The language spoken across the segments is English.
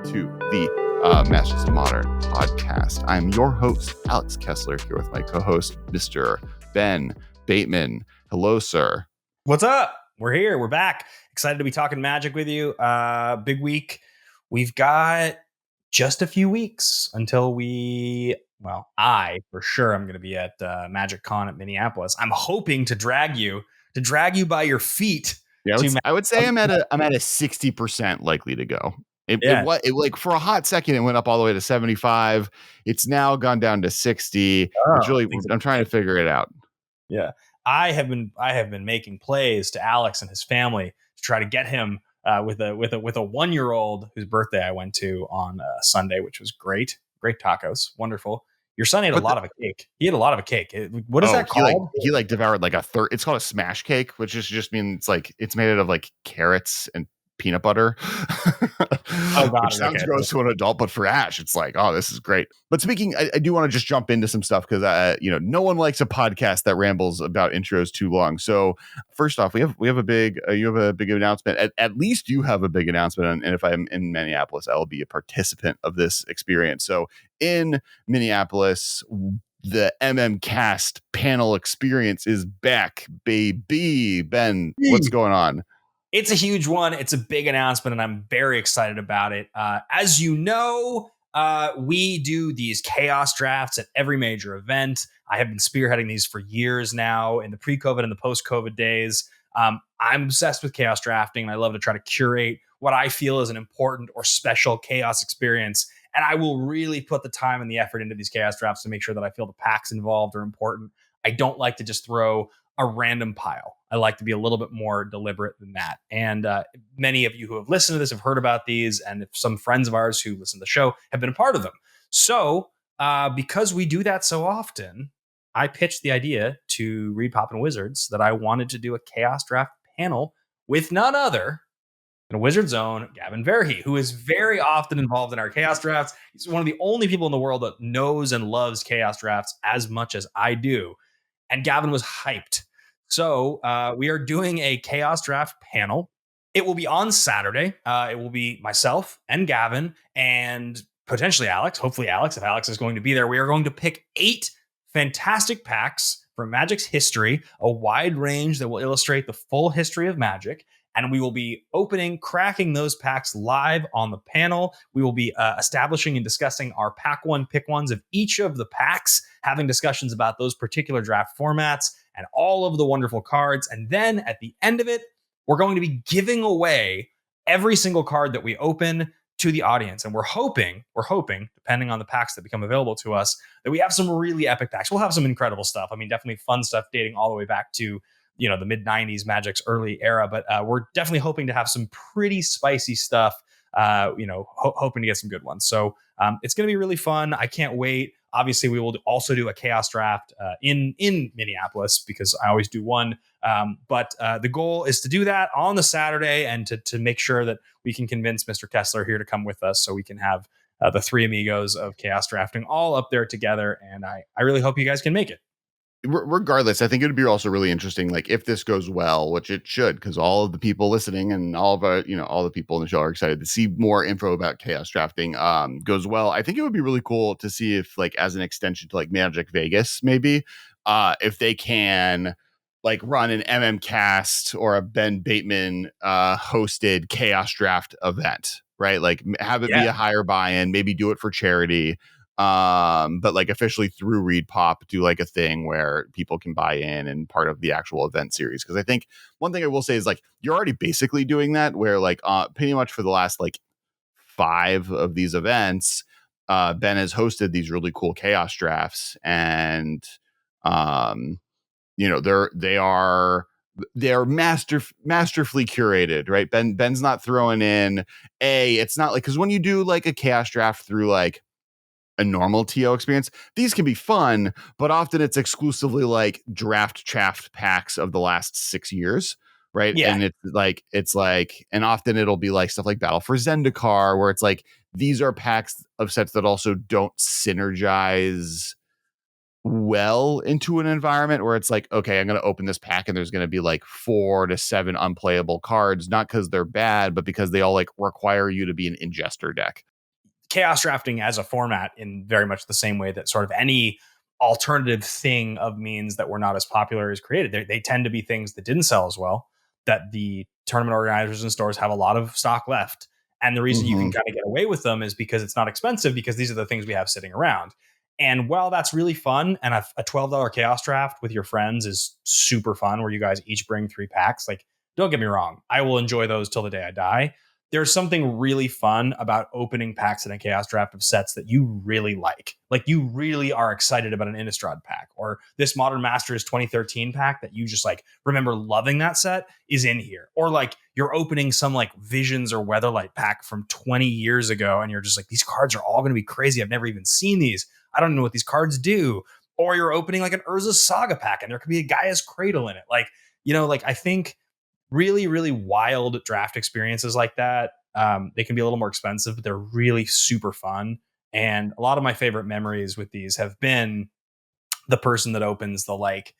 to the Masters of Modern podcast. I'm your host, Alex Kessler, here with my co-host, Mr. Ben Bateman. Hello, sir. What's up? We're here. We're back. Excited to be talking Magic with you. Big week. We've got just a few weeks until I for sure I'm going to be at Magic Con at Minneapolis. I'm hoping to drag you by your feet. Yeah, I would say I'm at a 60% likely to go. It like for a hot second, it went up all the way to 75. It's now gone down to 60. It's really, I'm trying to figure it out. Yeah. I have been making plays to Alex and his family to try to get him with a 1-year-old whose birthday I went to on Sunday, which was great. Great tacos. Wonderful. Your son ate a lot of a cake. He ate a lot of a cake. What is that called? He devoured like a third. It's called a smash cake, which just means it's made out of like carrots and peanut butter. Oh God, which sounds gross to an adult, but for Ash, it's like, oh, this is great. But speaking, I do want to just jump into some stuff because no one likes a podcast that rambles about intros too long. So first off, we have a big you have a big announcement. At least you have a big announcement, and if I'm in Minneapolis, I will be a participant of this experience. So in Minneapolis, the MMcast panel experience is back, baby. Ben, what's going on? It's a huge one. It's a big announcement, and I'm very excited about it. As you know, we do these chaos drafts at every major event. I have been spearheading these for years now in the pre-COVID and the post-COVID days. I'm obsessed with chaos drafting, and I love to try to curate what I feel is an important or special chaos experience. And I will really put the time and the effort into these chaos drafts to make sure that I feel the packs involved are important. I don't like to just throw a random pile. I like to be a little bit more deliberate than that. And many of you who have listened to this have heard about these, and if some friends of ours who listen to the show have been a part of them. So because we do that so often, I pitched the idea to Reed Poppin' Wizards that I wanted to do a chaos draft panel with none other than a Wizard's own Gavin Verhey, who is very often involved in our chaos drafts. He's one of the only people in the world that knows and loves chaos drafts as much as I do. And Gavin was hyped. So we are doing a chaos draft panel. It will be on Saturday. It will be myself and Gavin and potentially Alex. Hopefully Alex, if Alex is going to be there. We are going to pick 8 fantastic packs from Magic's history, a wide range that will illustrate the full history of Magic. And we will be cracking those packs live on the panel. We will be establishing and discussing our pack one, pick ones of each of the packs, having discussions about those particular draft formats and all of the wonderful cards. And then at the end of it, we're going to be giving away every single card that we open to the audience. And we're hoping, depending on the packs that become available to us, that we have some really epic packs. We'll have some incredible stuff. I mean, definitely fun stuff dating all the way back to the mid 90s Magic's early era, but we're definitely hoping to have some pretty spicy stuff, hoping to get some good ones. So it's going to be really fun. I can't wait. Obviously, we will also do a chaos draft in Minneapolis because I always do one. But the goal is to do that on the Saturday and to make sure that we can convince Mr. Kessler here to come with us so we can have the 3 amigos of chaos drafting all up there together. And I really hope you guys can make it. Regardless, I think it would be also really interesting, like if this goes well, which it should, because all of the people listening and all of all the people in the show are excited to see more info about chaos drafting goes well. I think it would be really cool to see if, like, as an extension to like Magic Vegas, maybe if they can like run an MMcast or a Ben Bateman hosted chaos draft event, right? Like have it be a higher buy-in, maybe do it for charity. But like officially through Reed Pop, do like a thing where people can buy in and part of the actual event series. Because I think one thing I will say is like you're already basically doing that, where like pretty much for the last like 5 of these events, Ben has hosted these really cool chaos drafts, and they're masterfully curated, right? Ben's not throwing in it's not like, because when you do like a chaos draft through like a normal TO experience, these can be fun, but often it's exclusively like draft packs of the last 6 years, right? Yeah. And it's like, and often it'll be like stuff like Battle for Zendikar, where it's like these are packs of sets that also don't synergize well into an environment where it's like, okay, I'm going to open this pack and there's going to be like 4 to 7 unplayable cards, not because they're bad, but because they all like require you to be an ingester deck. chaos drafting as a format in very much the same way that sort of any alternative thing of means that were not as popular is created. They tend to be things that didn't sell as well, that the tournament organizers and stores have a lot of stock left. And the reason you can kind of get away with them is because it's not expensive, because these are the things we have sitting around. And while that's really fun, and a $12 chaos draft with your friends is super fun, where you guys each bring 3 packs, like, don't get me wrong, I will enjoy those till the day I die. There's something really fun about opening packs in a chaos draft of sets that you really like. Like, you really are excited about an Innistrad pack, or this Modern Masters 2013 pack that you just like remember loving that set is in here. Or like you're opening some like Visions or Weatherlight pack from 20 years ago, and you're just like, these cards are all going to be crazy. I've never even seen these. I don't know what these cards do. Or you're opening like an Urza Saga pack, and there could be a Gaia's Cradle in it. Like, like I think really, really wild draft experiences like that. They can be a little more expensive, but they're really super fun. And a lot of my favorite memories with these have been the person that opens the like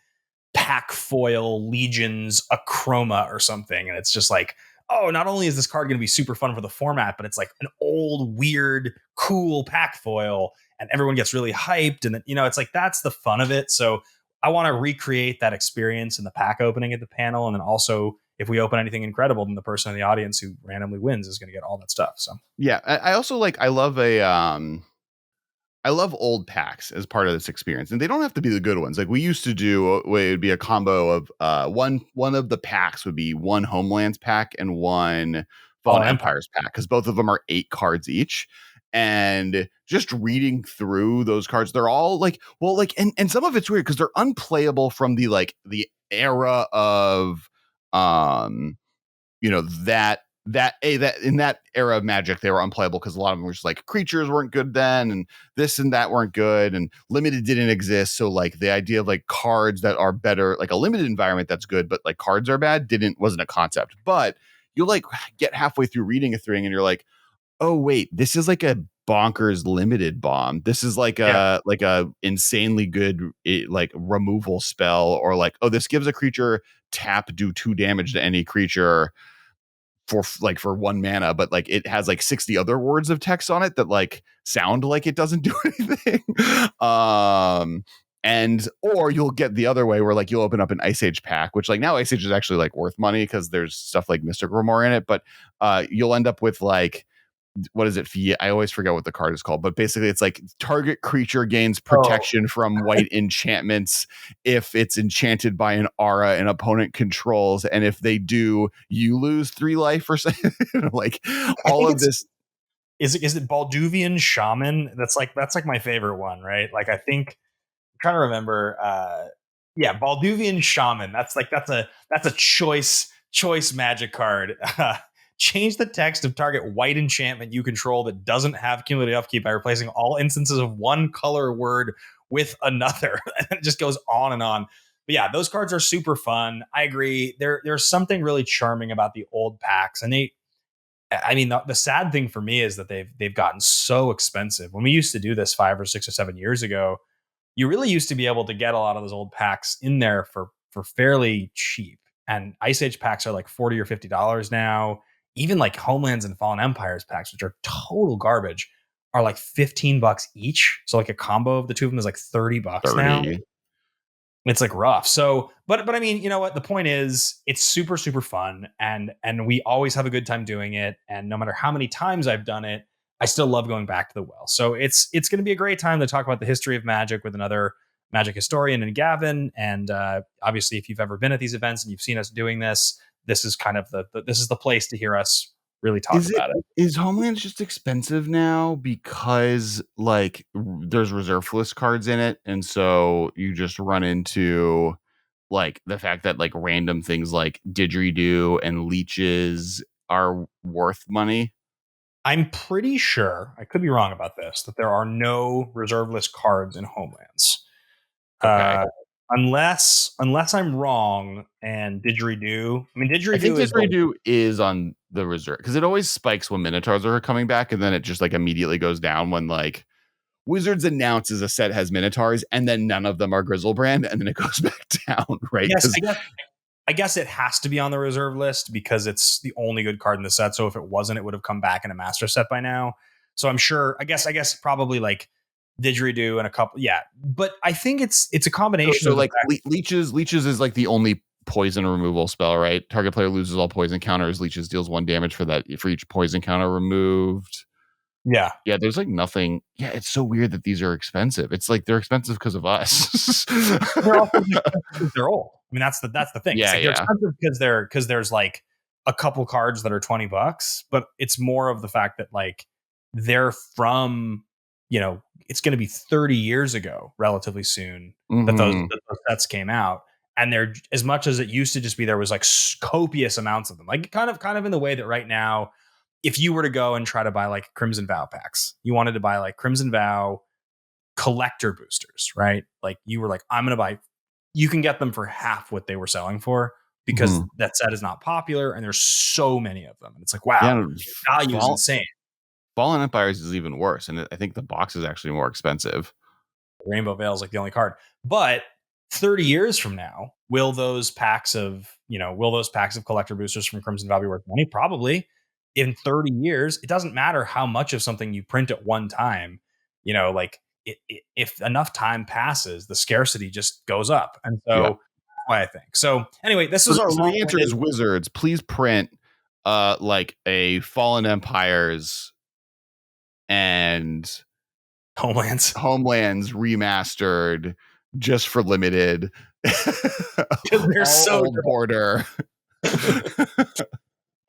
pack foil Legions Acroma or something. And it's just like, oh, not only is this card going to be super fun for the format, but it's like an old, weird, cool pack foil. And everyone gets really hyped. And then, it's like, that's the fun of it. So I want to recreate that experience in the pack opening at the panel. And then also, if we open anything incredible, then the person in the audience who randomly wins is going to get all that stuff. So yeah, I also I love old packs as part of this experience, and they don't have to be the good ones. Like we used to do, it would be a combo of one of the packs would be one Homelands pack and one Fallen Empires pack, because both of them are 8 cards each. And just reading through those cards, they're all like, well, like, and some of it's weird because they're unplayable from the era of that in that era of Magic, they were unplayable because a lot of them were just like creatures weren't good then, and this and that weren't good, and limited didn't exist. So like the idea of like cards that are better, like a limited environment that's good, but like cards are bad, wasn't a concept. But you like get halfway through reading a thing and you're like, oh wait, this is like a bonkers limited bomb. This is like a insanely good like removal spell, or like, oh, this gives a creature tap, do 2 damage to any creature for 1 mana, but like it has like 60 other words of text on it that like sound like it doesn't do anything. And or you'll get the other way where like you'll open up an Ice Age pack, which like now Ice Age is actually like worth money because there's stuff like Mystic Grimoire in it, but you'll end up with like, what is it? I always forget what the card is called, but basically it's like target creature gains protection from white enchantments if it's enchanted by an aura an opponent controls, and if they do, you lose 3 life or something. Like all of this. Is it Balduvian Shaman? That's like my favorite one, right? Like I think I'm trying to remember. Balduvian Shaman. That's a choice Magic card. Change the text of target white enchantment you control that doesn't have cumulative upkeep by replacing all instances of one color word with another. And it just goes on and on. But yeah, those cards are super fun. I agree. There's something really charming about the old packs, and the sad thing for me is that they've gotten so expensive. When we used to do this 5 or 6 or 7 years ago, you really used to be able to get a lot of those old packs in there for fairly cheap. And Ice Age packs are like $40 or $50 now. Even like Homelands and Fallen Empires packs, which are total garbage, are like $15 each. So like a combo of the two of them is like $30 now. It's like rough. So, but I mean, you know what? The point is, it's super, super fun, and we always have a good time doing it. And no matter how many times I've done it, I still love going back to the well. So it's going to be a great time to talk about the history of Magic with another Magic historian and Gavin. And obviously, if you've ever been at these events and you've seen us doing this, this is kind of this is the place to hear us really talk about it. Is Homelands just expensive now because like there's reserve list cards in it, and so you just run into like the fact that like random things like didgeridoo and leeches are worth money? I'm pretty sure, I could be wrong about this, that there are no reserve list cards in Homelands. Okay. Unless I'm wrong, and didgeridoo. I mean, I think didgeridoo is on the reserve because it always spikes when Minotaurs are coming back, and then it just like immediately goes down when like Wizards announces a set has Minotaurs, and then none of them are Grizzlebrand, and then it goes back down, right? Yes, I guess it has to be on the reserve list because it's the only good card in the set. So if it wasn't, it would have come back in a master set by now. So I'm sure. I guess probably like didgeridoo and a couple. Yeah, but I think it's a combination So of the like fact. leeches is like the only poison removal spell, right? Target player loses all poison counters. Leeches deals 1 damage for each poison counter removed. Yeah, Yeah, there's like nothing. Yeah, it's so weird that these are expensive. It's like they're expensive because of us. they're also expensive because they're old. I mean, that's the thing. It's Yeah, like they're yeah. expensive because there's like a couple cards that are $20, but it's more of the fact that like they're from, it's going to be 30 years ago, relatively soon, Mhm. that those sets came out, and they're as much as it used to just be there was like copious amounts of them, like kind of in the way that right now, if you were to go and try to buy like Crimson Vow packs, you wanted to buy like Crimson Vow collector boosters, right? Like you were like, I'm going to buy, you can get them for half what they were selling for because Mhm. that set is not popular and there's so many of them. And it's like, wow, Yeah, value is Fall, insane. Fallen Empires is even worse, and I think the box is actually more expensive. Rainbow Veil is like the only card. But 30 years from now, will those packs of collector boosters from Crimson Vow be worth money? Probably. In 30 years, it doesn't matter how much of something you print at one time, like if enough time passes, the scarcity just goes up. And Yeah. so that's why I think. So anyway, this So, was our so the answer long-winded is Wizards. Please print like a Fallen Empires and Homelands. Homelands remastered just for limited. Because they're All so old border.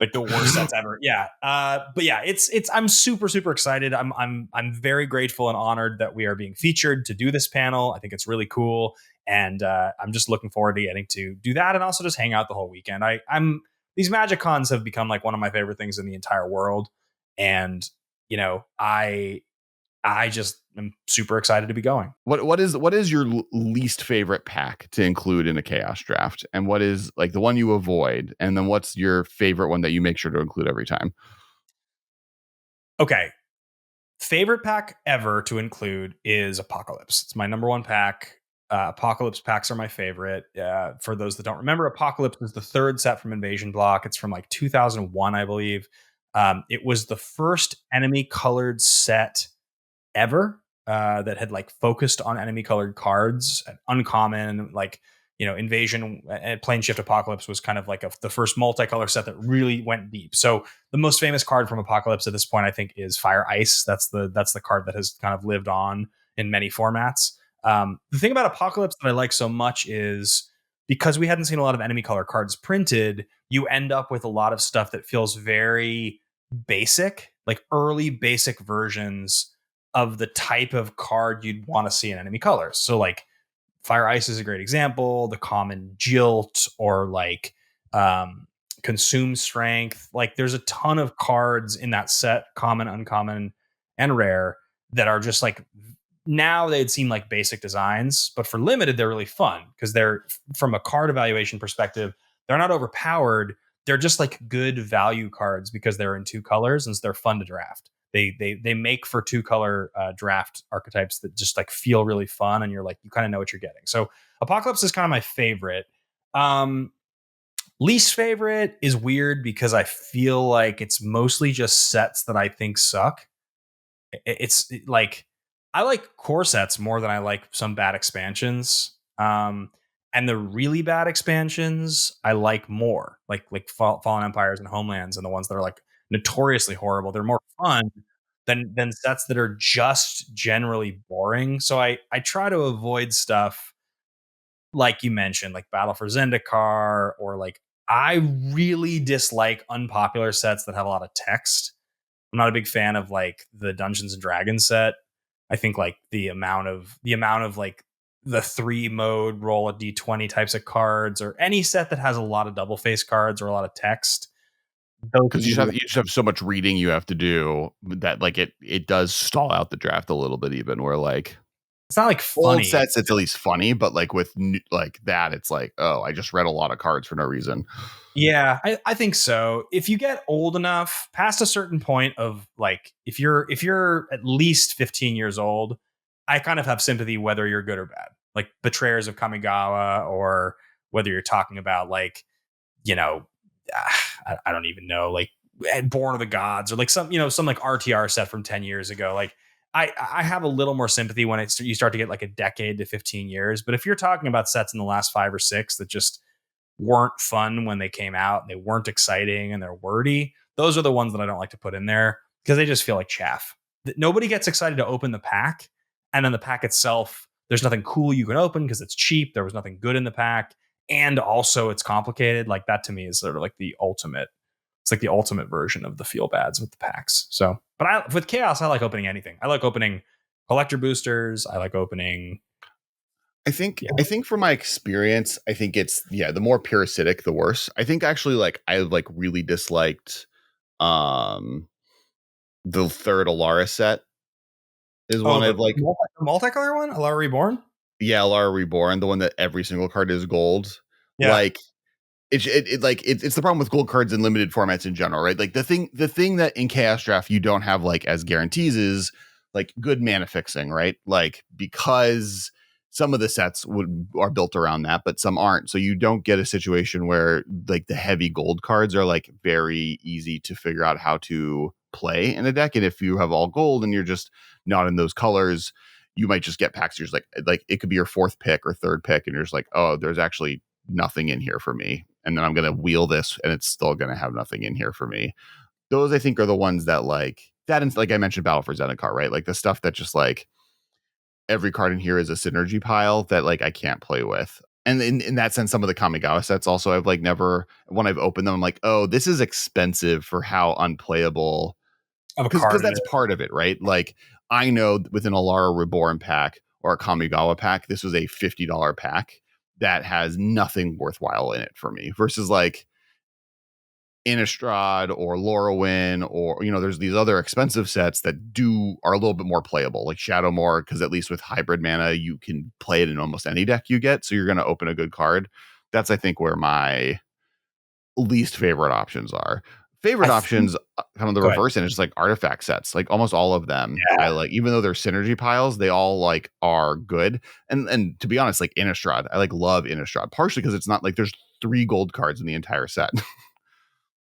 like the worst sets ever. Yeah. But yeah, it's I'm super, super excited. I'm very grateful and honored that we are being featured to do this panel. I think it's really cool. And I'm just looking forward to getting to do that and also just hang out the whole weekend. These Magic Cons have become like one of my favorite things in the entire world. And, I just am super excited to be going. What is your least favorite pack to include in a chaos draft, and what is like the one you avoid, and then what's your favorite one that you make sure to include every time? Okay. Favorite pack ever to include is Apocalypse. It's my number one pack. Apocalypse packs are my favorite. For those that don't remember, Apocalypse is the third set from Invasion Block. It's from like 2001, I believe. It was the first enemy colored set ever that had like focused on enemy colored cards, uncommon, like invasion and plane shift apocalypse was kind of like the first multicolor set that really went deep. So the most famous card from Apocalypse at this point, I think, is Fire Ice. That's the card that has kind of lived on in many formats. The thing about Apocalypse that I like so much is because we hadn't seen a lot of enemy color cards printed, you end up with a lot of stuff that feels very basic, like early basic versions of the type of card you'd want to see in enemy colors. So like Fire Ice is a great example, the common Jilt or like Consume Strength. Like there's a ton of cards in that set, common, uncommon, and rare, that are just like, now they'd seem like basic designs, but for limited, they're really fun because they're, from a card evaluation perspective, they're not overpowered. They're just like good value cards because they're in two colors and so they're fun to draft. They make for two color draft archetypes that just like feel really fun, and you're like, you kind of know what you're getting. So Apocalypse is kind of my favorite. Um, Least favorite is weird because I feel like it's mostly just sets that I think suck. It's like, I like core sets more than I like some bad expansions. And the really bad expansions I like more, like Fallen Empires and Homelands, and the ones that are like notoriously horrible. They're more fun than sets that are just generally boring. So I try to avoid stuff like you mentioned, like Battle for Zendikar, or like, I really dislike unpopular sets that have a lot of text. I'm not a big fan of like the Dungeons and Dragons set. I think like the amount of like the 3 mode roll a d20 types of cards, or any set that has a lot of double face cards or a lot of text. Those Because would be the, you just have so much reading you have to do that, like it does stall out the draft a little bit, even where like it's not like old funny. sets it's at least funny, but like with like that, it's like, oh, I just read a lot of cards for no reason. Yeah, I think so. If you get old enough, past a certain point of like, if you're at least 15 years old, I kind of have sympathy whether you're good or bad. Like Betrayers of Kamigawa, or whether you're talking about like, you know, I don't even know, like Born of the Gods, or like some like RTR set from 10 years ago. Like I have a little more sympathy when you start to get like a decade to 15 years. But if you're talking about sets in the last 5 or 6 that just weren't fun when they came out, and they weren't exciting, and they're wordy, those are the ones that I don't like to put in there, because they just feel like chaff. Nobody gets excited to open the pack, and then the pack itself, there's nothing cool you can open because it's cheap. There was nothing good in the pack, and also it's complicated. Like that to me is sort of like the ultimate. It's like the ultimate version of the feel bads with the packs. So, but with Chaos, I like opening anything. I like opening collector boosters. I like opening. I think from my experience, I think it's the more parasitic, the worse. I think actually like I like really disliked um the third Alara set is Oh, one I've like multicolor one, Alara Reborn. yeah, Alara Reborn, the one that every single card is gold. Yeah. Like it's the problem with gold cards in limited formats in general, right? Like the thing that in Chaos Draft you don't have like as guarantees is like good mana fixing, right? Like because some of the sets are built around that, but some aren't. So you don't get a situation where like the heavy gold cards are like very easy to figure out how to play in a deck. And if you have all gold and you're just not in those colors, you might just get packs. You're just like it could be your fourth pick or third pick, and you're just like, oh, there's actually nothing in here for me, and then I'm going to wheel this and it's still going to have nothing in here for me. Those I think are the ones that like that, and like I mentioned Battle for Zendikar, right? Like the stuff that just like every card in here is a synergy pile that like I can't play with. And in that sense, some of the Kamigawa sets also I've like never, when I've opened them, I'm like, oh, this is expensive for how unplayable, Of a because card. that's part of it, right? Like I know with an Alara Reborn pack or a Kamigawa pack, this was a $50 pack that has nothing worthwhile in it for me versus like Innistrad or Lorwyn, or there's these other expensive sets that are a little bit more playable, like Shadowmoor, because at least with hybrid mana you can play it in almost any deck you get, so you're going to open a good card. That's I think where my least favorite options are. Favorite options kind of the Go ahead. reverse, and it's just like artifact sets, like almost all of them. Yeah. I like, even though they're synergy piles, they all like are good. And to be honest, like Innistrad, I like love Innistrad, partially because it's not like there's 3 gold cards in the entire set.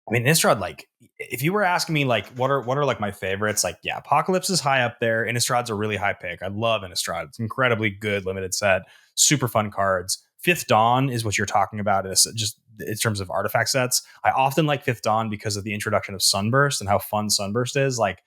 I mean, Innistrad, like, if you were asking me, like, what are like my favorites? Like, yeah, Apocalypse is high up there. Innistrad's a really high pick. I love Innistrad. It's incredibly good limited set. Super fun cards. Fifth Dawn is what you're talking about. Just in terms of artifact sets. I often like Fifth Dawn because of the introduction of Sunburst and how fun Sunburst is. Like,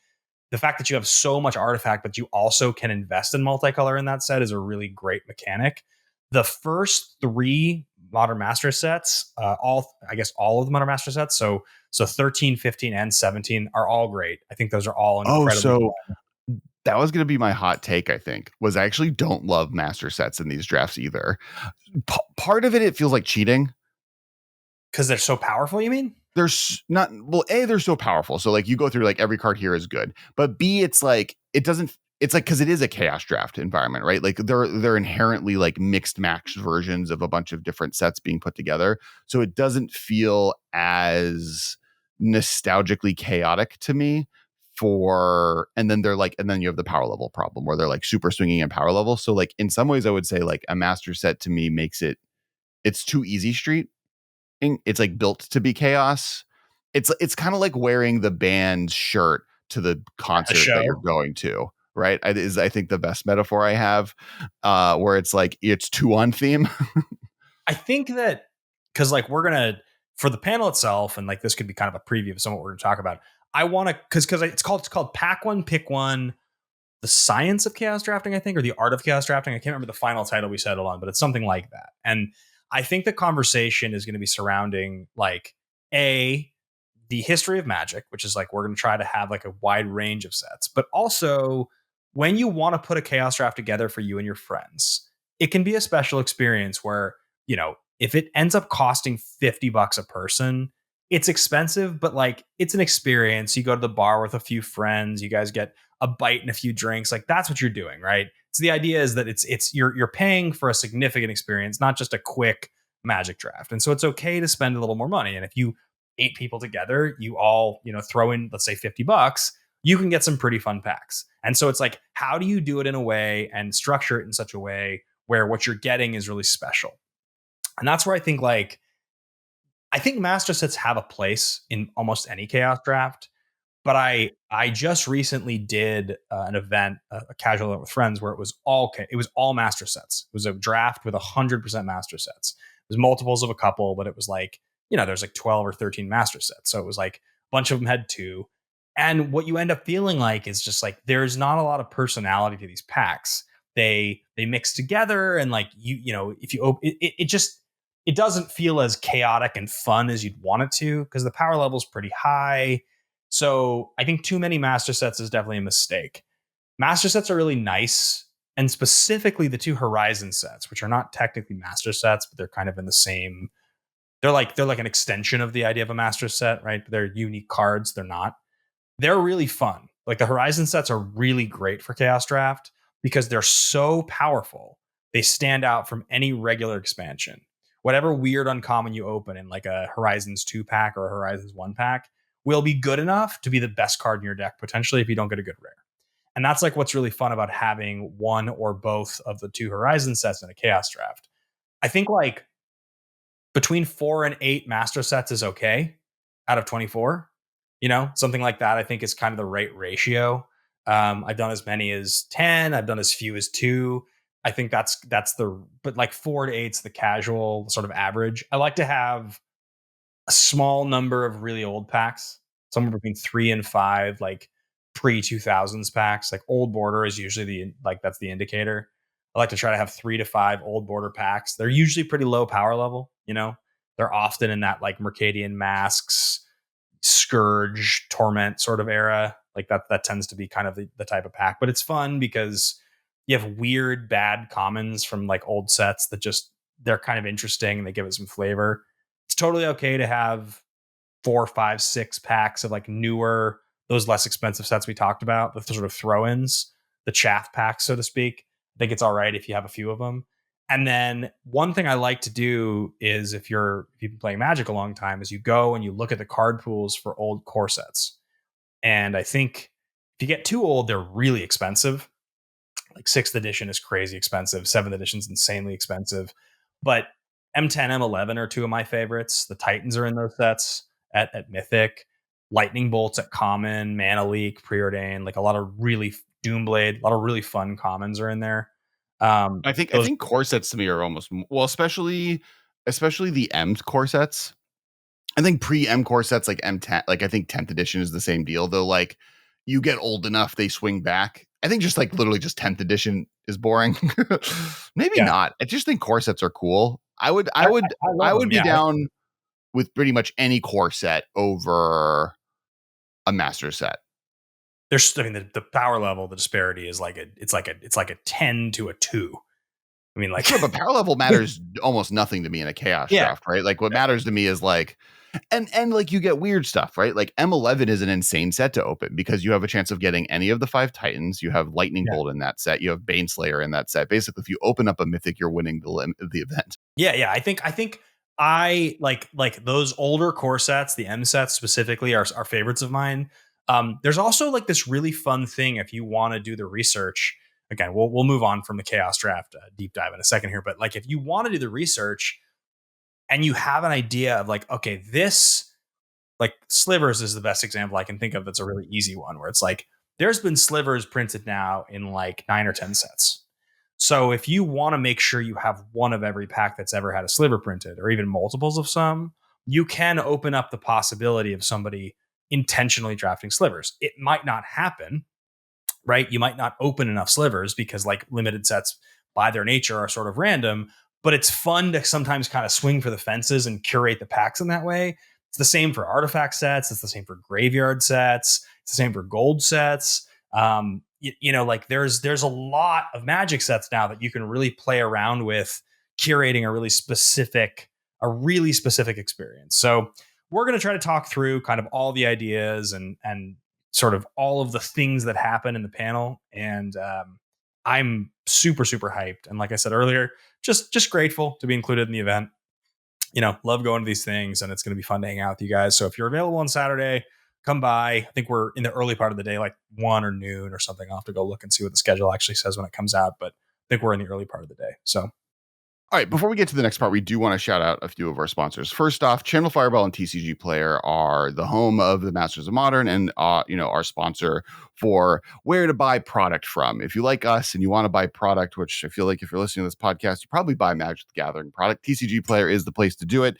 the fact that you have so much artifact, but you also can invest in multicolor in that set is a really great mechanic. The first 3 Modern Master sets, all of the Modern Master sets, so 13, 15, and 17 are all great. I think those are all incredibly So fun. that was going to be my hot take, I think, was I actually don't love master sets in these drafts either. Part of it feels like cheating. Because they're so powerful, you mean? There's not, well, A, they're so powerful. So like you go through like every card here is good. But B, it's like it's like, because it is a chaos draft environment, right? Like they're inherently like mixed match versions of a bunch of different sets being put together. So it doesn't feel as nostalgically chaotic to me. And then you have the power level problem where they're like super swinging in power level. So like in some ways I would say like a master set to me it's too easy street. It's like built to be chaos. It's kind of like wearing the band's shirt to the concert that you're going to, right? Is I think the best metaphor I have, where it's like it's too on theme. I think that because like we're gonna, for the panel itself, and like this could be kind of a preview of some of what we're gonna talk about. I want to, because it's called Pack One, Pick One, the science of chaos drafting, I think, or the art of chaos drafting. I can't remember the final title we settled on, but it's something like that. And I think the conversation is going to be surrounding like the history of Magic, which is like we're going to try to have like a wide range of sets, but also when you want to put a chaos draft together for you and your friends, it can be a special experience where, if it ends up costing $50 a person, it's expensive, but like it's an experience. You go to the bar with a few friends, you guys get a bite and a few drinks. Like that's what you're doing, right? So the idea is that you're paying for a significant experience, not just a quick Magic draft. And so it's okay to spend a little more money. And if you 8 people together, you all, throw in, let's say $50, you can get some pretty fun packs. And so it's like, how do you do it in a way and structure it in such a way where what you're getting is really special? And that's where I think like, I think master sets have a place in almost any chaos draft. But I just recently did an event, a casual event with friends, where it was all master sets. It was a draft with 100% master sets. It was multiples of a couple, but it was like, there's like 12 or 13 master sets. So it was like a bunch of them had two. And what you end up feeling like is just like there's not a lot of personality to these packs. They mix together, and like if you open it just it doesn't feel as chaotic and fun as you'd want it to, because the power level is pretty high. So I think too many master sets is definitely a mistake. Master sets are really nice, and specifically the two Horizon sets, which are not technically master sets, but they're kind of in the same. They're like an extension of the idea of a master set, right? They're unique cards. They're not. They're really fun. Like the Horizon sets are really great for Chaos Draft because they're so powerful. They stand out from any regular expansion. Whatever weird uncommon you open in like a Horizons 2 pack or a Horizons 1 pack will be good enough to be the best card in your deck, potentially, if you don't get a good rare. And that's like what's really fun about having one or both of the two Horizon sets in a Chaos Draft. I think like between 4 and 8 master sets is okay out of 24. Something like that I think is kind of the right ratio. I've done as many as 10. I've done as few as 2. I think but like 4 to 8's the casual sort of average. I like to have a small number of really old packs, somewhere between 3 and 5, like pre 2000s packs. Like old border is usually that's the indicator. I like to try to have 3 to 5 old border packs. They're usually pretty low power level. They're often in that like Mercadian Masks, Scourge, Torment sort of era. Like that tends to be kind of the type of pack. But it's fun because you have weird bad commons from like old sets that just they're kind of interesting and they give it some flavor. It's totally okay to have 4, 5, 6 packs of like newer, those less expensive sets we talked about, the sort of throw-ins, the chaff packs, so to speak. I think it's all right if you have a few of them. And then one thing I like to do is if you've been playing Magic a long time, is you go and you look at the card pools for old core sets. And I think if you get too old, they're really expensive. Like 6th edition is crazy expensive. 7th edition is insanely expensive. But M10, M11 are two of my favorites. The Titans are in those sets at Mythic. Lightning Bolts at Common, Mana Leak, Preordained, like a lot of really Doomblade, a lot of really fun commons are in there. I think core sets to me are almost especially the M core sets. I think pre-M core sets like M10, like I think 10th edition is the same deal, though. Like you get old enough, they swing back. I think just like literally just 10th edition is boring. Maybe not. I just think core sets are cool. I would be down with pretty much any core set over a master set. The power level, the disparity is like it's like a 10 to a 2. I mean, like, sure, but power level matters almost nothing to me in a chaos draft, right? Like what matters to me is like, and like you get weird stuff, right? Like M11 is an insane set to open because you have a chance of getting any of the 5 Titans. You have Lightning Bolt in that set. You have Baneslayer in that set. Basically, if you open up a Mythic, you're winning the event. Yeah. I think I like those older core sets, the M sets specifically are favorites of mine. There's also like this really fun thing if you want to do the research. Again, we'll move on from the Chaos Draft deep dive in a second here, but like if you want to do the research and you have an idea of like, okay, this like Slivers is the best example I can think of. That's a really easy one where it's like there's been Slivers printed now in like 9 or 10 sets. So if you want to make sure you have one of every pack that's ever had a sliver printed, or even multiples of some, you can open up the possibility of somebody intentionally drafting slivers. It might not happen, right? You might not open enough slivers because like limited sets by their nature are sort of random, but it's fun to sometimes kind of swing for the fences and curate the packs in that way. It's the same for artifact sets. It's the same for graveyard sets. It's the same for gold sets. Like there's a lot of Magic sets now that you can really play around with curating a really specific experience. So we're going to try to talk through kind of all the ideas and sort of all of the things that happen in the panel. And I'm super, super hyped. And like I said earlier, just grateful to be included in the event. Love going to these things, and it's going to be fun to hang out with you guys. So if you're available on Saturday, come by. I think we're in the early part of the day, like 1 or noon or something. I'll have to go look and see what the schedule actually says when it comes out, but I think we're in the early part of the day. So, All right, before we get to the next part, we do want to shout out a few of our sponsors. First off, Channel Fireball and TCG Player are the home of the Masters of Modern and our sponsor for where to buy product from. If you like us and you want to buy product, which I feel like if you're listening to this podcast, you probably buy Magic the Gathering product, TCG Player is the place to do it.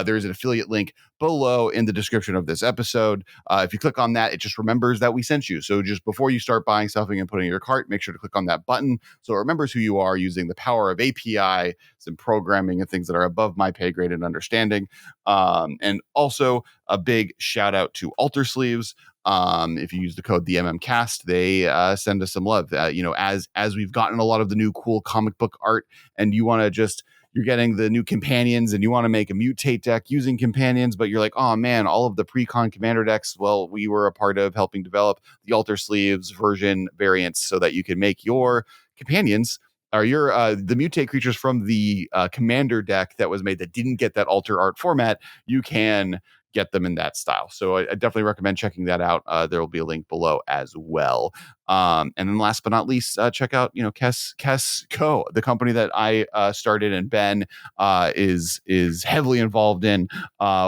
There is an affiliate link below in the description of this episode. If you click on that, it just remembers that we sent you. So just before you start buying something and putting in your cart, make sure to click on that button so it remembers who you are using the power of API, some programming and things that are above my pay grade and understanding. And also a big shout out to Alter Sleeves. If you use the code the MMcast, they send us some love. As we've gotten a lot of the new cool comic book art, and you want to just you're getting the new companions and you want to make a mutate deck using companions, but you're like, oh man, all of the pre-con commander decks, well, we were a part of helping develop the Alter Sleeves version variants so that you can make your companions or your the mutate creatures from the commander deck that was made that didn't get that alter art format. You can get them in that style. So I definitely recommend checking that out. There will be a link below as well. And then last but not least, check out, Kess Co., the company that I started and Ben is heavily involved in.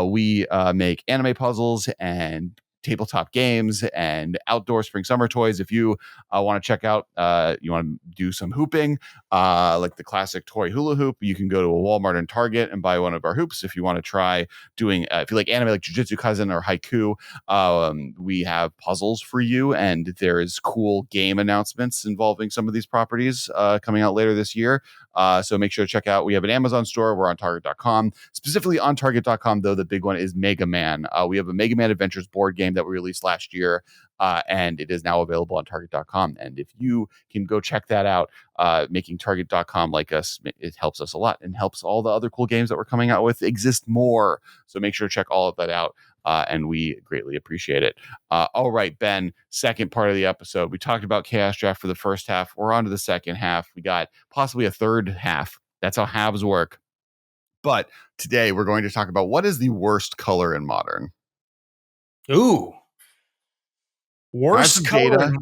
We make anime puzzles and tabletop games and outdoor spring summer toys. If you want to check out, you want to do some hooping, like the classic toy hula hoop, you can go to a Walmart and Target and buy one of our hoops. If you want to try doing, if you like anime like Jujutsu Kaisen or Haiku, we have puzzles for you, and there is cool game announcements involving some of these properties coming out later this year. So make sure to check out. We have an Amazon store. We're on Target.com. Specifically on Target.com, though, the big one is Mega Man. We have a Mega Man Adventures board game that we released last year, and it is now available on Target.com. And if you can go check that out, making Target.com like us, it helps us a lot and helps all the other cool games that we're coming out with exist more. So make sure to check all of that out. And we greatly appreciate it. All right, Ben, second part of the episode. We talked about Chaos Draft for the first half. We're on to the second half. We got possibly a third half. That's how halves work. But today we're going to talk about what is the worst color in Modern. Ooh. Worst color data, in Modern.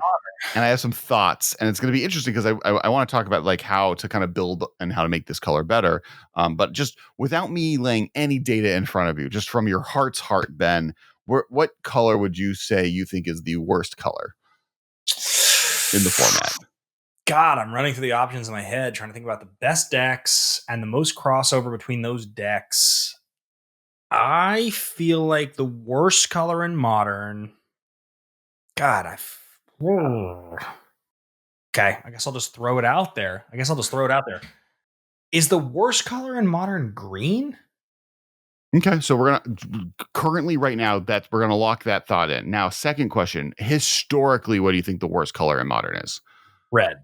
And I have some thoughts, and it's going to be interesting because I want to talk about like how to kind of build and how to make this color better. But just without me laying any data in front of you, just from your heart's heart, Ben, what color would you say you think is the worst color in the format? God, I'm running through the options in my head, trying to think about the best decks and the most crossover between those decks. I feel like the worst color in Modern. God, okay, I guess I'll just throw it out there. Is the worst color in Modern green? Okay, so we're gonna currently right now that we're gonna lock that thought in. Now, second question: historically, what do you think the worst color in Modern is? Red.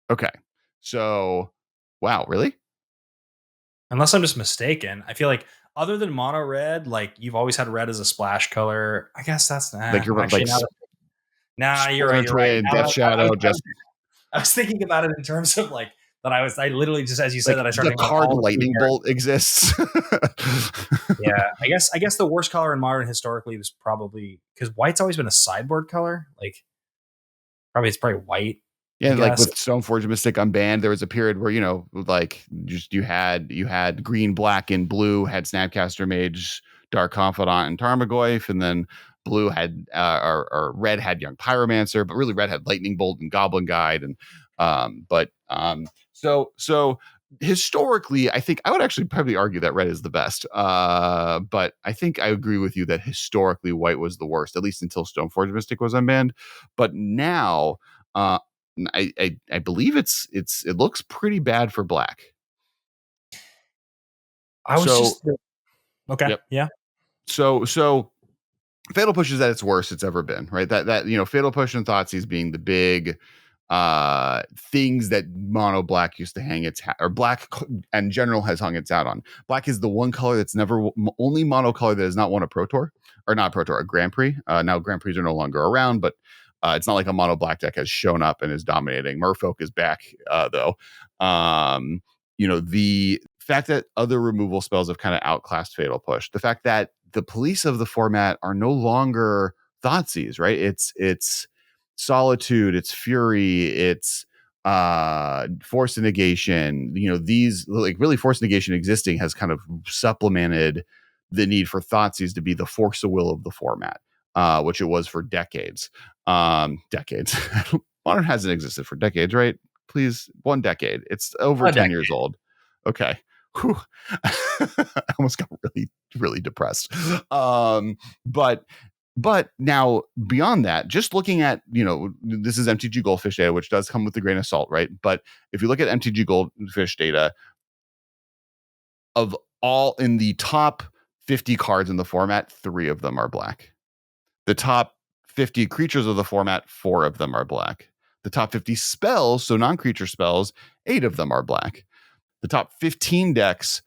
Okay, so wow, really? Unless I'm just mistaken, I feel like other than mono red, like you've always had red as a splash color. I guess that's Like you're actually like you're right. You're right. Death Shadow, just I was thinking about it in terms of like that. I literally just as you said like that I started the card lightning bolt exists. Yeah, I guess the worst color in Modern historically was probably because white's always been a sideboard color. Like it's probably white. Yeah, like with Stoneforge Mystic Unbanned, there was a period where like just you had green, black, and blue had Snapcaster Mage, Dark Confidant, and Tarmogoyf, and then blue had or red had Young Pyromancer, but really red had Lightning Bolt and Goblin Guide, and so historically, I think I would actually probably argue that red is the best. But I think I agree with you that historically white was the worst, at least until Stoneforge Mystic was unbanned. But now, I believe it looks pretty bad for black. Okay. Yep. Yeah. So Fatal Push is at its worst it's ever been, right? That Fatal Push and Thoughtseize being the big things that mono black used to hang its hat, or black in general has hung its hat on. Black is the one color that's never only mono color that has not won a Pro Tour, or not Pro Tour, a Grand Prix. Now Grand Prix are no longer around, but it's not like a mono black deck has shown up and is dominating. Merfolk is back though. The fact that other removal spells have kind of outclassed Fatal Push, the fact that the police of the format are no longer Thoughtseize, right? It's Solitude, it's Fury, it's force negation, these like really force negation existing has kind of supplemented the need for Thoughtseize to be the force of will of the format, which it was for decades. Decades. Modern hasn't existed for decades, right? Please, 1 decade. It's over 10 years old. Okay. Whew. I almost got really, really depressed. But now beyond that, just looking at, this is MTG Goldfish data, which does come with a grain of salt, right? But if you look at MTG Goldfish data, of all in the top 50 cards in the format, 3 of them are black. The top 50 creatures of the format, 4 of them are black. The top 50 spells, so non-creature spells, 8 of them are black. The top 15 decks,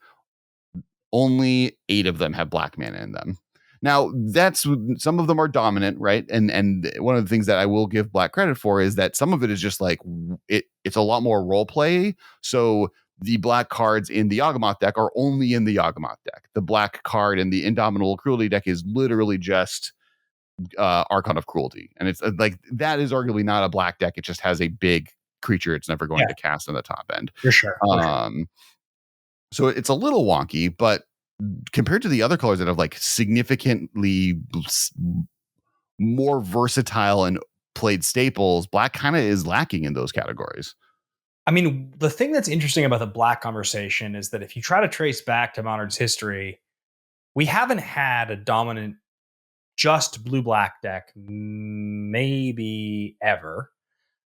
only 8 of them have black mana in them. Now, that's some of them are dominant, right? And one of the things that I will give black credit for is that some of it is just like it's a lot more role play. So the black cards in the Yawgmoth deck are only in the Yawgmoth deck. The black card in the Indomitable Cruelty deck is literally just Archon of Cruelty, and it's like that is arguably not a black deck. It just has a big creature it's never going to cast in the top end. For sure. So it's a little wonky, but compared to the other colors that have like significantly more versatile and played staples, black kind of is lacking in those categories. I mean, the thing that's interesting about the black conversation is that if you try to trace back to Modern's history, we haven't had a dominant just blue-black deck maybe ever.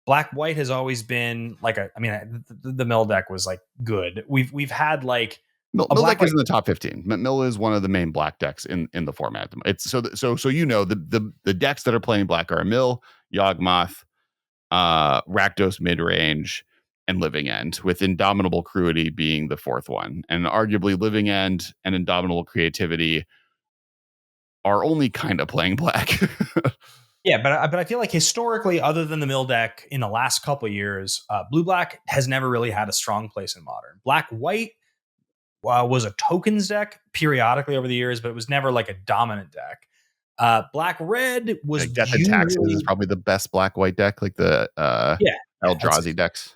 Black-white has always been like the mill deck was like good. We've had like Mill deck is in the top 15. Mill is one of the main black decks in the format. It's so the decks that are playing black are Mill, Yawgmoth, Rakdos midrange, and Living End, with Indomitable Cruelty being the 4th one. And arguably Living End and Indomitable Creativity are only kind of playing black. Yeah, but I feel like historically, other than the mill deck in the last couple of years, blue-black has never really had a strong place in Modern. Black-white was a tokens deck periodically over the years, but it was never like a dominant deck. Black-red was like Death and Taxes is probably the best black-white deck, like the Eldrazi decks.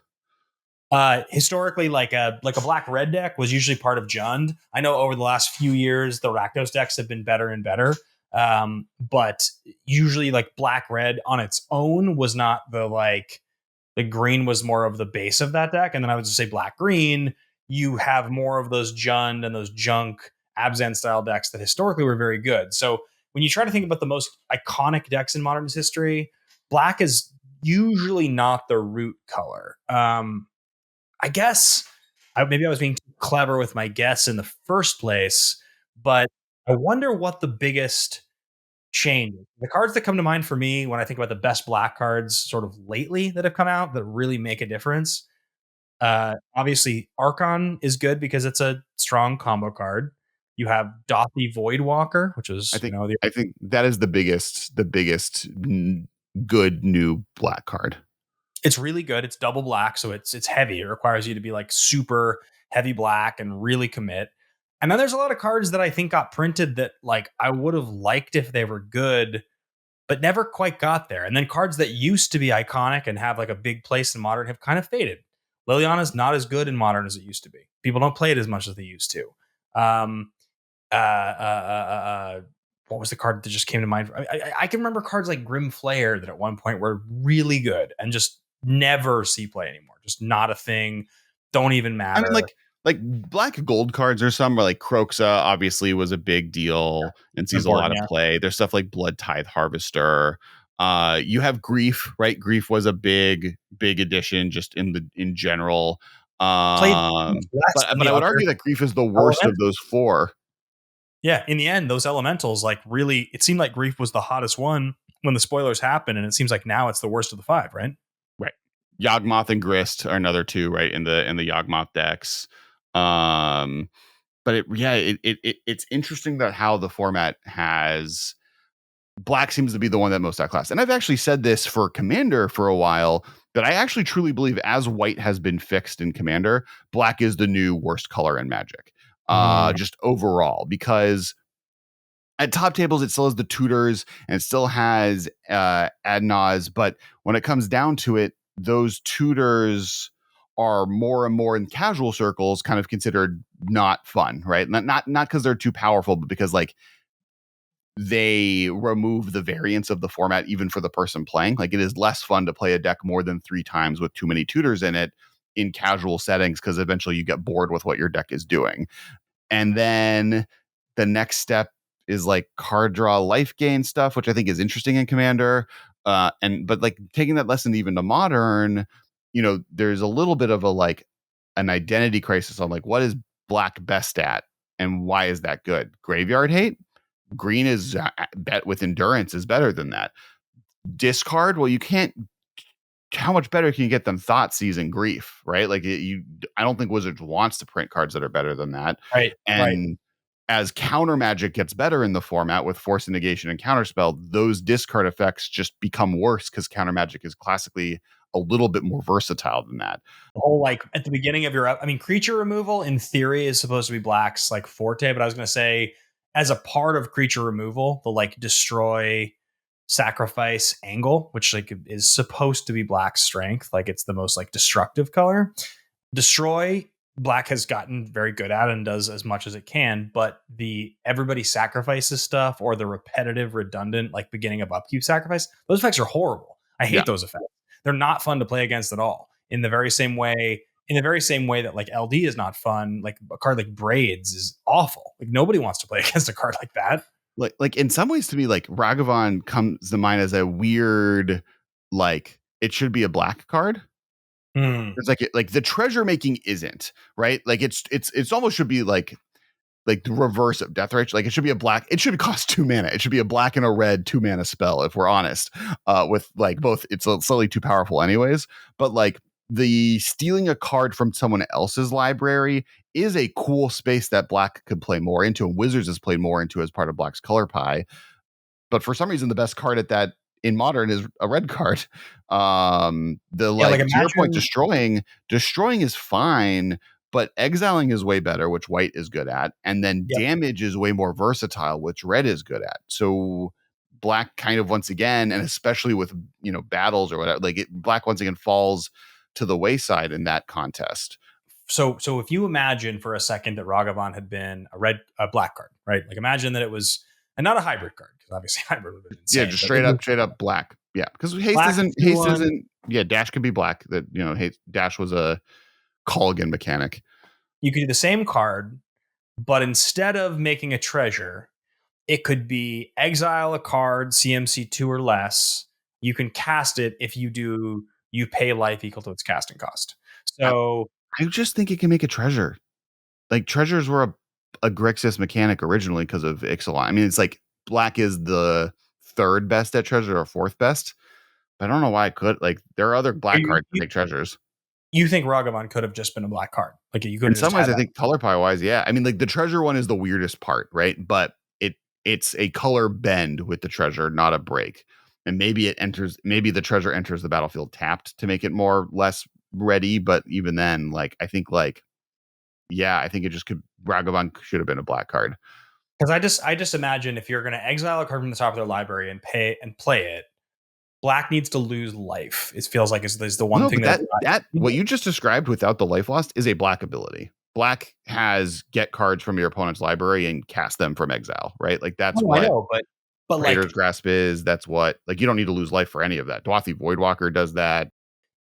Historically, like a black-red deck was usually part of Jund. I know over the last few years, the Rakdos decks have been better and better. But usually like black-red on its own was not the green was more of the base of that deck. And then I would just say black-green, you have more of those Jund and those junk Abzan style decks that historically were very good. So when you try to think about the most iconic decks in Modern's history, black is usually not the root color. I guess maybe I was being too clever with my guess in the first place, but I wonder what the biggest change. The cards that come to mind for me when I think about the best black cards sort of lately that have come out that really make a difference. Obviously, Archon is good because it's a strong combo card. You have Dothy Voidwalker, which is I think that is the biggest good new black card. It's really good. It's double black, so it's heavy. It requires you to be like super heavy black and really commit. And then there's a lot of cards that I think got printed that like I would have liked if they were good, but never quite got there. And then cards that used to be iconic and have like a big place in Modern have kind of faded. Liliana's not as good in Modern as it used to be. People don't play it as much as they used to. What was the card that just came to mind? I can remember cards like Grim Flare that at one point were really good and just never see play anymore. Just not a thing. Don't even matter. I mean, like black gold cards or some, or like Croxa obviously was a big deal and sees a lot of play. There's stuff like Blood Tithe Harvester. You have Grief, right? Grief was a big addition just in general. But I would argue that Grief is the worst of those 4. Yeah, in the end, those elementals like really, it seemed like Grief was the hottest one when the spoilers happened, and it seems like now it's the worst of the 5, right? Right. Yawgmoth and Grist are another 2, right, in the Yawgmoth decks. But it's interesting that how the format has black seems to be the one that most outclassed. And I've actually said this for Commander for a while, that I actually truly believe as white has been fixed in Commander, black is the new worst color in Magic. Just overall, because at top tables it still has the tutors and it still has Adnaz, but when it comes down to it, those tutors are more and more in casual circles kind of considered not fun, right? Not because they're too powerful, but because like they remove the variance of the format even for the person playing. Like it is less fun to play a deck more than 3 times with too many tutors in it in casual settings because eventually you get bored with what your deck is doing. And then the next step is like card draw life gain stuff, which I think is interesting in Commander. But like taking that lesson even to Modern, there's a little bit of a like an identity crisis on like what is black best at and why is that good? Graveyard hate? Green is bet with endurance is better than that. Discard? Well, you can't. How much better can you get than Thought Season Grief, right? Like I don't think Wizards wants to print cards that are better than that. Right. And as counter magic gets better in the format with Force and Negation and Counterspell, those discard effects just become worse because counter magic is classically a little bit more versatile than that. The whole like at the beginning of your, creature removal in theory is supposed to be black's like forte, but I was going to say as a part of creature removal, the like destroy, sacrifice angle, which like is supposed to be black's strength, like it's the most like destructive color. Destroy, black has gotten very good at and does as much as it can, but the everybody sacrifices stuff or the repetitive, redundant, like beginning of upkeep sacrifice, those effects are horrible. I hate those effects. They're not fun to play against at all. In the very same way that like LD is not fun, like a card like Braids is awful. Like nobody wants to play against a card like that. Like in some ways to me, like Ragavan comes to mind as a weird, like it should be a black card. It's like the treasure making isn't right. Like it's almost should be like the reverse of Death Rage. Like it should be a black. It should cost 2 mana. It should be a black and a red 2 mana spell. If we're honest, with like both, it's slightly too powerful anyways. But like the stealing a card from someone else's library is a cool space that black could play more into, and Wizards has played more into as part of black's color pie. But for some reason, the best card at that in Modern is a red card. To your point, destroying is fine, but exiling is way better, which white is good at, and then damage is way more versatile, which red is good at. So black kind of once again, and especially with battles or whatever, black once again falls to the wayside in that contest. So if you imagine for a second that Ragavan had been a black card, right? Like imagine that it was, and not a hybrid card, because obviously hybrid would have been insane. Yeah, just straight up black. Yeah, because haste isn't. Yeah, dash can be black. That dash was a Colligan mechanic. You could do the same card, but instead of making a treasure, it could be exile a card CMC 2 or less. You can cast it if you pay life equal to its casting cost. So I just think it can make a treasure. Like treasures were a Grixis mechanic originally because of Ixalan. I mean, it's like black is the 3rd best at treasure or 4th best. But I don't know why I could. Like there are other black cards that make treasures. You think Ragavan could have just been a black card? Like you could. In some ways, I think color pie wise, yeah. I mean, like the treasure one is the weirdest part, right? But it's a color bend with the treasure, not a break. And maybe the treasure enters the battlefield tapped to make it less ready. But even then, I think it just could. Ragavan should have been a black card. Because I just imagine if you're going to exile a card from the top of their library and play it, black needs to lose life. It feels like is the one thing that what you just described without the life lost is a black ability. Black has get cards from your opponent's library and cast them from exile, right? Like that's what I know, but Raider's Grasp is. That's what you don't need to lose life for any of that. Dwathy Voidwalker does that.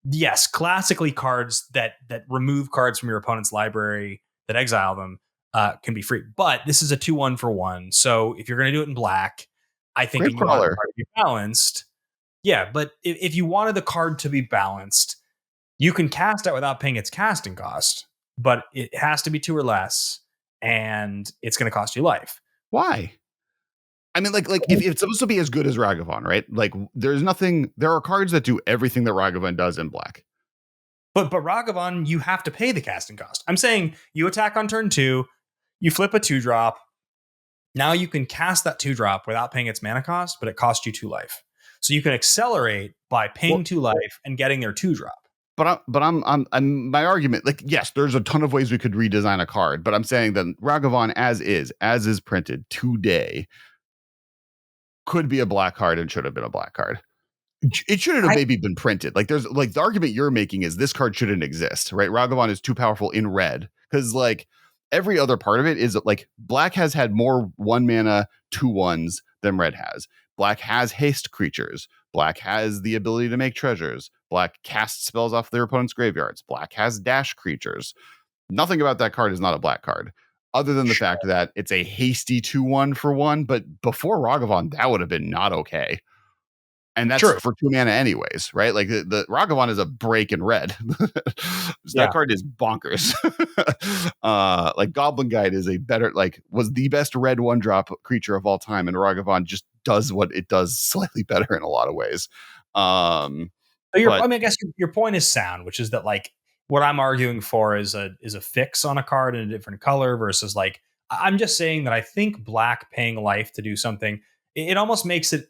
Yes, classically cards that remove cards from your opponent's library that exile them can be free. But this is a 2-1 for 1. So if you're going to do it in black, I think you want the card to be balanced. Yeah, but if you wanted the card to be balanced, you can cast it without paying its casting cost, but it has to be 2 or less, and it's going to cost you life. Why? I mean, if it's supposed to be as good as Ragavan, right? Like, there are cards that do everything that Ragavan does in black. But Ragavan, you have to pay the casting cost. I'm saying you attack on turn 2, you flip a 2-drop. Now you can cast that 2-drop without paying its mana cost, but it costs you 2 life. So you can accelerate by paying 2 life and getting their 2-drop. But I'm my argument, yes, there's a ton of ways we could redesign a card, but I'm saying that Ragavan as is printed today could be a black card and should have been a black card. It shouldn't have maybe been printed. Like there's like the argument you're making is this card shouldn't exist, right? Ragavan is too powerful in red because like every other part of it is like black has had more 1 mana 2/1s than red has. Black has haste creatures. Black has the ability to make treasures. Black casts spells off their opponent's graveyards. Black has dash creatures. Nothing about that card is not a black card, other than the fact that it's a hasty 2/1 for one. But before Ragavan, that would have been not okay. And that's True. for 2 mana anyways, right? Like the Ragavan is a break in red. So that card is bonkers. Like Goblin Guide is a better, like was the best red 1-drop creature of all time, and Ragavan just does what it does slightly better in a lot of ways. So But I mean, I guess your point is sound, which is that like what I'm arguing for is a fix on a card in a different color versus like I'm just saying that I think black paying life to do something, it almost makes it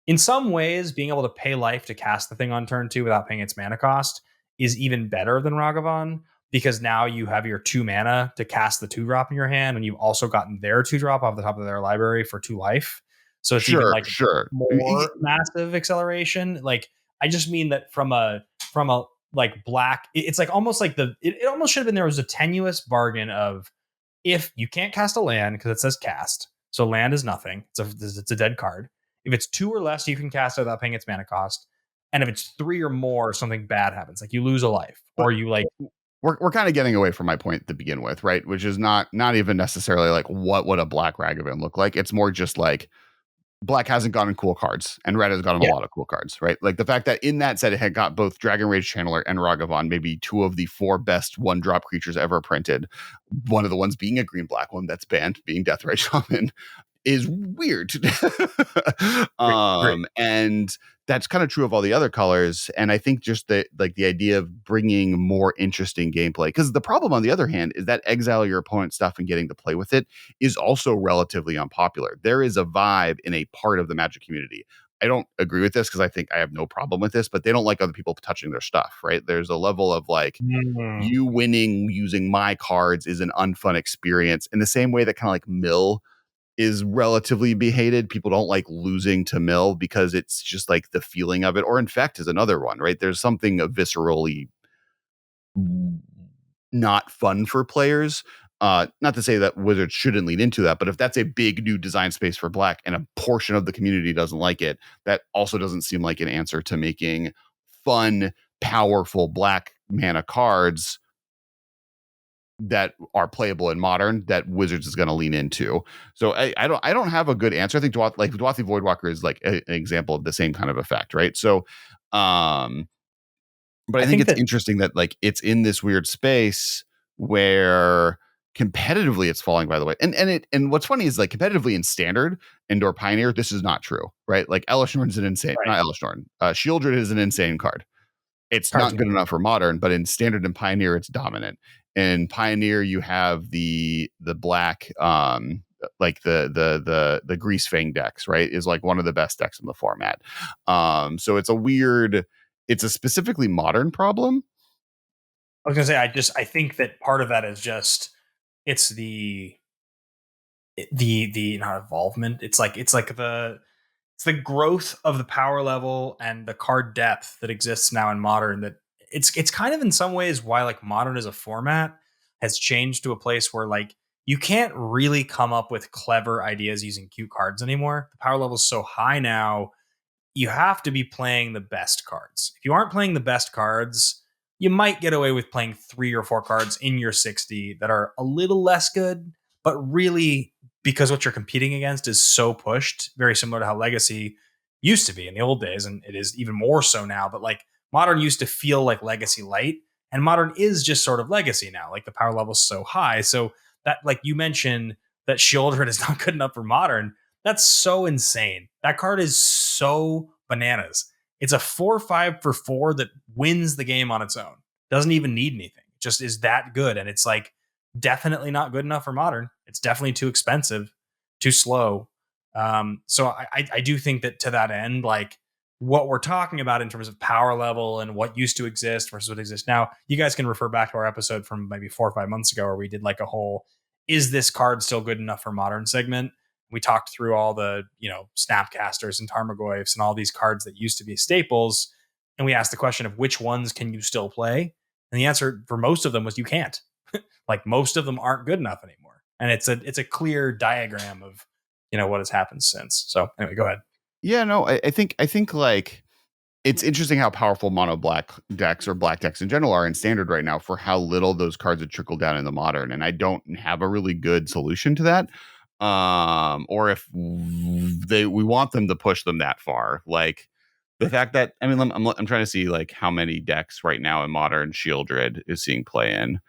in some ways, being able to pay life to cast the thing on turn 2 without paying its mana cost is even better than Ragavan, because now you have your 2 mana to cast the 2-drop in your hand, and you've also gotten their 2-drop off the top of their library for 2 life. So it's even like sure. more massive acceleration. Like I just mean that from a like black, it's like almost like it almost should have been there was a tenuous bargain of if you can't cast a land because it says cast, so land is nothing. It's a dead card. If it's 2 or less, you can cast it without paying its mana cost. And if it's 3 or more, something bad happens. Like you lose a life, But or you like. we're kind of getting away from my point to begin with, right? Which is not even necessarily like what would a black Ragavan look like. It's more just like black hasn't gotten cool cards and red has gotten a Yeah. lot of cool cards, right? Like the fact that in that set it had got both Dragon Rage Channeler and Ragavan, maybe 2 of the 4 best 1-drop creatures ever printed. One of the ones being a green black one that's banned, being Deathrite Shaman, is weird. Great. And that's kind of true of all the other colors. And I think just the like the idea of bringing more interesting gameplay, because the problem on the other hand is that exile your opponent's stuff and getting to play with it is also relatively unpopular. There is a vibe in a part of the Magic community. I don't agree with this because I think I have no problem with this, but they don't like other people touching their stuff, right? There's a level of like, you winning using my cards is an unfun experience in the same way that kind of like mill is relatively behated. People don't like losing to mill because it's just like the feeling of it, or infect is another one, right? There's something viscerally not fun for players. Not to say that Wizards shouldn't lead into that, but if that's a big new design space for black and a portion of the community doesn't like it, that also doesn't seem like an answer to making fun, powerful black mana cards that are playable in modern that Wizards is going to lean into. So I don't have a good answer. I think Dwathi Voidwalker is like an example of the same kind of effect, right? So but I think think it's that interesting that like it's in this weird space where competitively it's falling, by the way. And what's funny is like competitively in standard and/or pioneer, this is not true, right? Like Elishnorn's an insane, right, not Elishnorn. Shieldred is an insane card. It's cards not are good enough for modern, but in standard and pioneer, it's dominant. In pioneer, you have the black, like the Grease Fang decks, right? Is like one of the best decks in the format. So it's a weird, it's a specifically modern problem. I was gonna say I think that part of that is just it's the not involvement. It's the growth of the power level and the card depth that exists now in modern, that it's kind of in some ways why like modern as a format has changed to a place where like you can't really come up with clever ideas using cute cards anymore. The power level is so high now, you have to be playing the best cards. If you aren't playing the best cards, you might get away with playing 3 or 4 cards in your 60 that are a little less good, but really because what you're competing against is so pushed, very similar to how Legacy used to be in the old days, and it is even more so now. But like Modern used to feel like Legacy light, and Modern is just sort of Legacy now. Like the power level is so high. So that, like you mentioned, that Shieldred is not good enough for Modern. That's so insane. That card is so bananas. It's a 4/5 for 4 that wins the game on its own. Doesn't even need anything. It just is that good. And it's like definitely not good enough for modern. It's definitely too expensive, too slow. So I do think that to that end, like what we're talking about in terms of power level and what used to exist versus what exists now, you guys can refer back to our episode from maybe 4 or 5 months ago where we did like a whole, is this card still good enough for modern segment? We talked through all the, Snapcasters and Tarmogoyfs and all these cards that used to be staples. And we asked the question of which ones can you still play? And the answer for most of them was you can't. Like most of them aren't good enough anymore. And it's a clear diagram of, what has happened since. So anyway, go ahead. Yeah, no, I think like it's interesting how powerful mono black decks or black decks in general are in standard right now for how little those cards have trickled down in the modern. And I don't have a really good solution to that. Or if we want them to push them that far. Like the fact that, I mean, I'm trying to see like how many decks right now in modern Shieldred is seeing play in.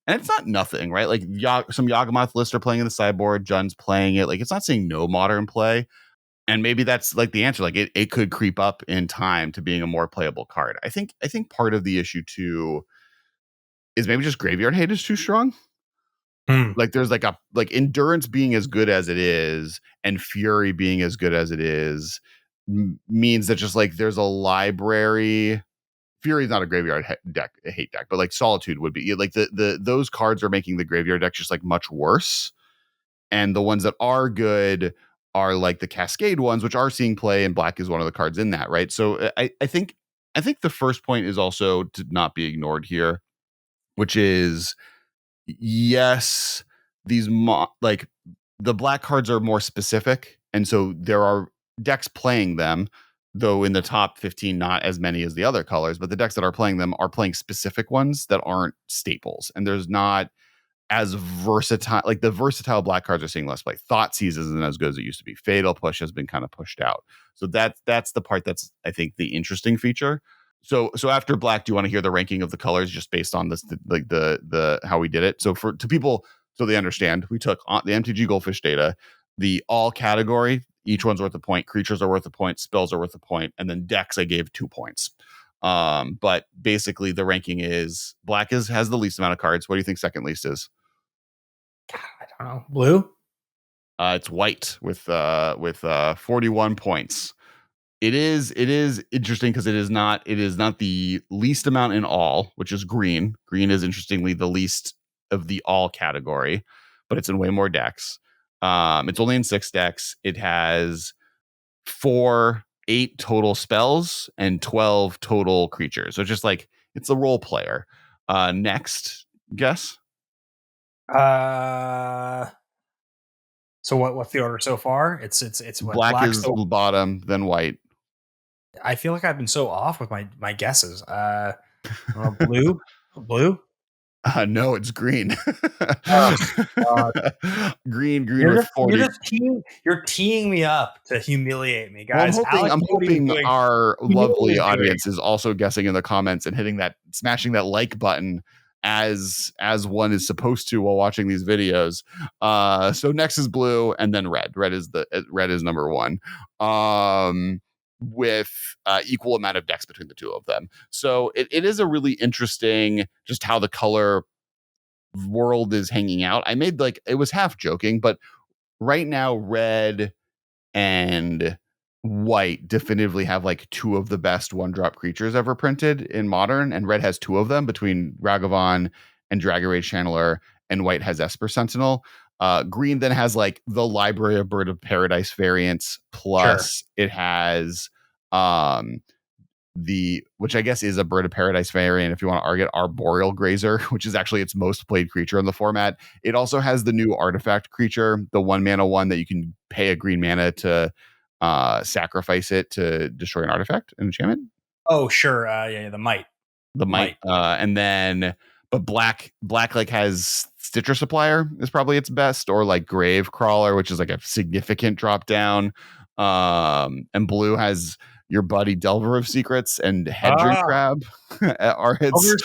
And it's not nothing, right? Like some Yawgmoth lists are playing in the sideboard. Jun's playing it. Like it's not seeing no modern play. And maybe that's like the answer. Like it could creep up in time to being a more playable card. I think part of the issue too is maybe just graveyard hate is too strong. Like there's like endurance being as good as it is and fury being as good as it is means that just like there's a library. Fury is not a graveyard hate deck, but like Solitude would be. Like those cards are making the graveyard deck just like much worse. And the ones that are good are like the Cascade ones, which are seeing play, and black is one of the cards in that, right? So I think the first point is also to not be ignored here, which is yes, these like the black cards are more specific, and so there are decks playing them, though in the top 15 not as many as the other colors, but the decks that are playing them are playing specific ones that aren't staples, and there's not as versatile, like the versatile black cards are seeing less play. Thoughtseize isn't as good as it used to be. Fatal Push has been kind of pushed out. So that's the part that's I think the interesting feature. So after black, do you want to hear the ranking of the colors just based on this, like the how we did it? So to people, so they understand, we took the MTG Goldfish data, the all category, each one's worth a point. Creatures are worth a point. Spells are worth a point, and then decks I gave 2 points. But basically the ranking is black has the least amount of cards. What do you think second least is? I don't know. Blue? It's white with 41 points. It is interesting because it is not the least amount in all, which is green. Green is interestingly the least of the all category, but it's in way more decks. It's only in 6 decks. It has 8 total spells and 12 total creatures. So just like it's a role player. Next, guess. So what's the order so far? It's what Black is the bottom, then white. I feel like I've been so off with my guesses. Blue. No, it's green. Oh, green with 40. You're teeing me up to humiliate me, Well, guys. I'm hoping our lovely audience is also guessing in the comments and smashing that like button as one is supposed to while watching these videos. So next is blue and then red. Red is number 1. With equal amount of decks between the two of them. So it is a really interesting just how the color world is hanging out. I made it was half joking, but right now red and white definitively have 2 of the best 1-drop creatures ever printed in modern, and red has 2 of them between Ragavan and Dragon Rage Channeler, and white has Esper Sentinel. Green then has the Library of Bird of Paradise variants, plus it has which I guess is a Bird of Paradise variant if you want to argue, Arboreal Grazer, which is actually its most played creature in the format. It also has the new artifact creature, the 1-mana one that you can pay a green mana to sacrifice it to destroy an artifact, an enchantment. Oh, sure. Yeah, the might. And then but black has Stitcher Supplier is probably its best, or Grave Crawler, which is a significant drop down. And blue has your buddy Delver of Secrets and Hedron Crab are hits.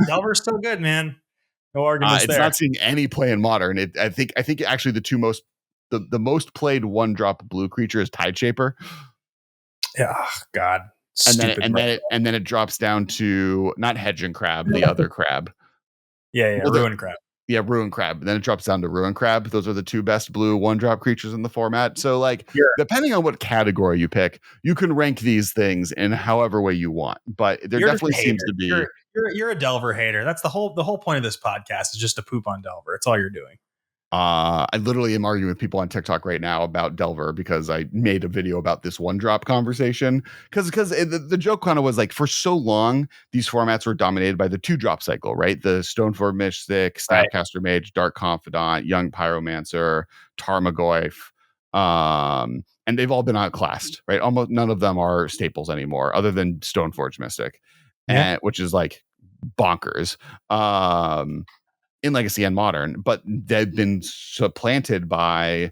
Delver's so good, man. No arguments it's there. Not seeing any play in modern. I think actually the most played 1-drop blue creature is Tideshaper. Yeah, God. And then it drops down to not Hedron Crab, the other crab. Yeah, Ruin Crab. Yeah, Ruin Crab. Then it drops down to Ruin Crab. Those are the 2 best blue 1-drop creatures in the format. So depending on what category you pick, you can rank these things in however way you want. But there definitely seems to be you're a Delver hater. That's the whole point of this podcast is just to poop on Delver. It's all you're doing. I literally am arguing with people on TikTok right now about Delver because I made a video about this one drop conversation. Because the joke kind of was like, for so long, these formats were dominated by the 2-drop cycle, right? The Stoneforge Mystic, Right. Snapcaster Mage, Dark Confidant, Young Pyromancer, Tarmogoyf. And they've all been outclassed, right? Almost none of them are staples anymore, other than Stoneforge Mystic, Yeah. and which is like bonkers. In Legacy and Modern, but they've been supplanted by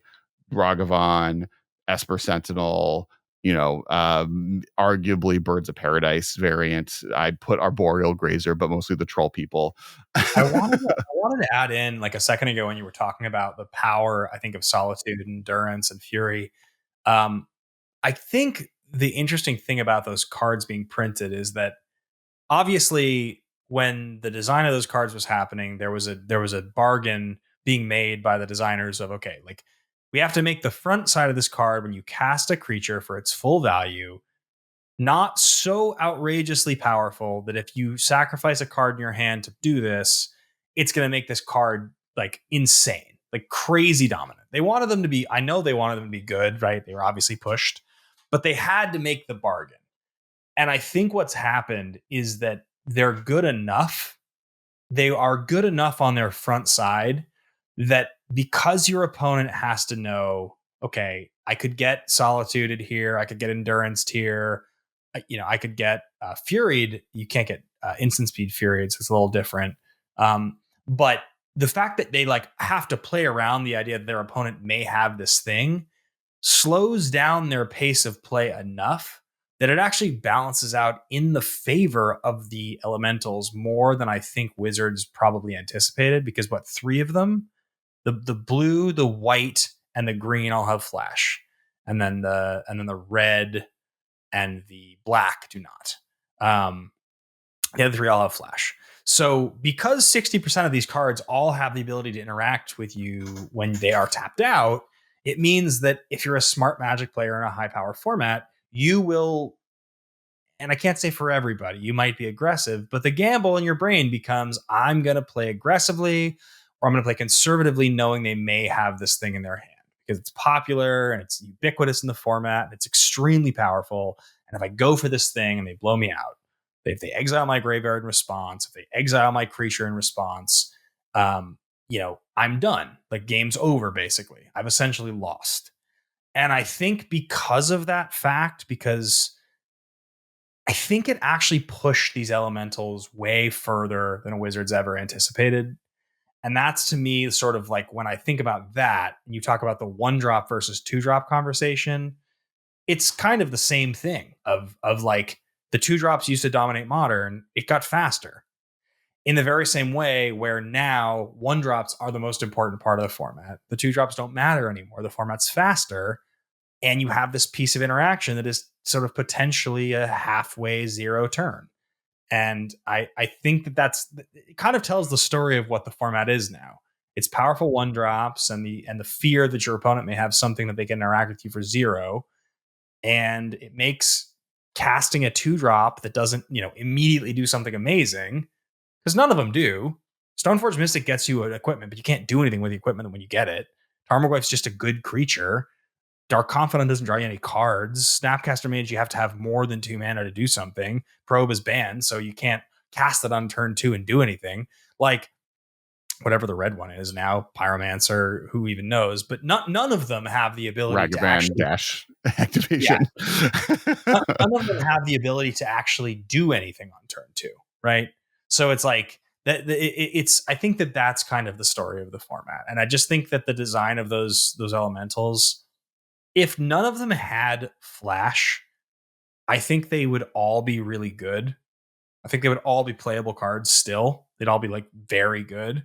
Ragavan, Esper Sentinel, arguably Birds of Paradise variant. I put Arboreal Grazer, but mostly the troll people. I wanted to add in, like, a second ago when you were talking about the power, I think, of Solitude, Endurance, and Fury. Um, I think the interesting thing about those cards being printed is that obviously when the design of those cards was happening, there was a bargain being made by the designers of, okay, like, we have to make the front side of this card when you cast a creature for its full value not so outrageously powerful that if you sacrifice a card in your hand to do this, it's going to make this card like insane, like crazy dominant. They wanted them to be, I know they wanted them to be good, right? They were obviously pushed, but they had to make the bargain. And I think what's happened is that they're good enough. They are good enough on their front side that because your opponent has to know, okay, I could get solituded here, I could get endurenced here, I could get furied. You can't get instant speed furied, so it's a little different. But the fact that they like have to play around the idea that their opponent may have this thing slows down their pace of play enough that it actually balances out in the favor of the elementals more than I think Wizards probably anticipated. Because what, three of them, the blue, the white, and the green all have flash, and then the red and the black do not. The other three all have flash. So because 60% of these cards all have the ability to interact with you when they are tapped out, it means that if you're a smart Magic player in a high power format, you will, and I can't say for everybody, you might be aggressive, but the gamble in your brain becomes, I'm going to play aggressively or I'm going to play conservatively, knowing they may have this thing in their hand because it's popular and it's ubiquitous in the format and it's extremely powerful. And if I go for this thing and they blow me out, if they exile my graveyard in response, if they exile my creature in response, I'm done. Like, game's over, basically. I've essentially lost. And I think because of that fact, because I think it actually pushed these elementals way further than Wizards ever anticipated. And that's, to me, sort of like, when I think about that, and you talk about the 1-drop versus 2-drop conversation, it's kind of the same thing of like, the 2-drops used to dominate Modern, it got faster. In the very same way where now 1-drops are the most important part of the format. The 2-drops don't matter anymore. The format's faster. And you have this piece of interaction that is sort of potentially a halfway zero turn. And I think it kind of tells the story of what the format is now. It's powerful 1-drops and the fear that your opponent may have something that they can interact with you for zero. And it makes casting a 2-drop that doesn't, immediately do something amazing, because none of them do. Stoneforge Mystic gets you an equipment, but you can't do anything with the equipment when you get it. Tarmogoyf's just a good creature. Dark Confidant doesn't draw you any cards. Snapcaster Mage, you have to have more than 2 mana to do something. Probe is banned, so you can't cast it on turn 2 and do anything. Like, whatever the red one is now, Pyromancer, who even knows? But none of them have the ability to Ragavan actually, dash activation. none of them have the ability to actually do anything on turn 2, right? So it's like that. It's, I think that that's kind of the story of the format, and I just think that the design of those elementals, if none of them had flash, I think they would all be really good. I think they would all be playable cards still. They'd all be like very good.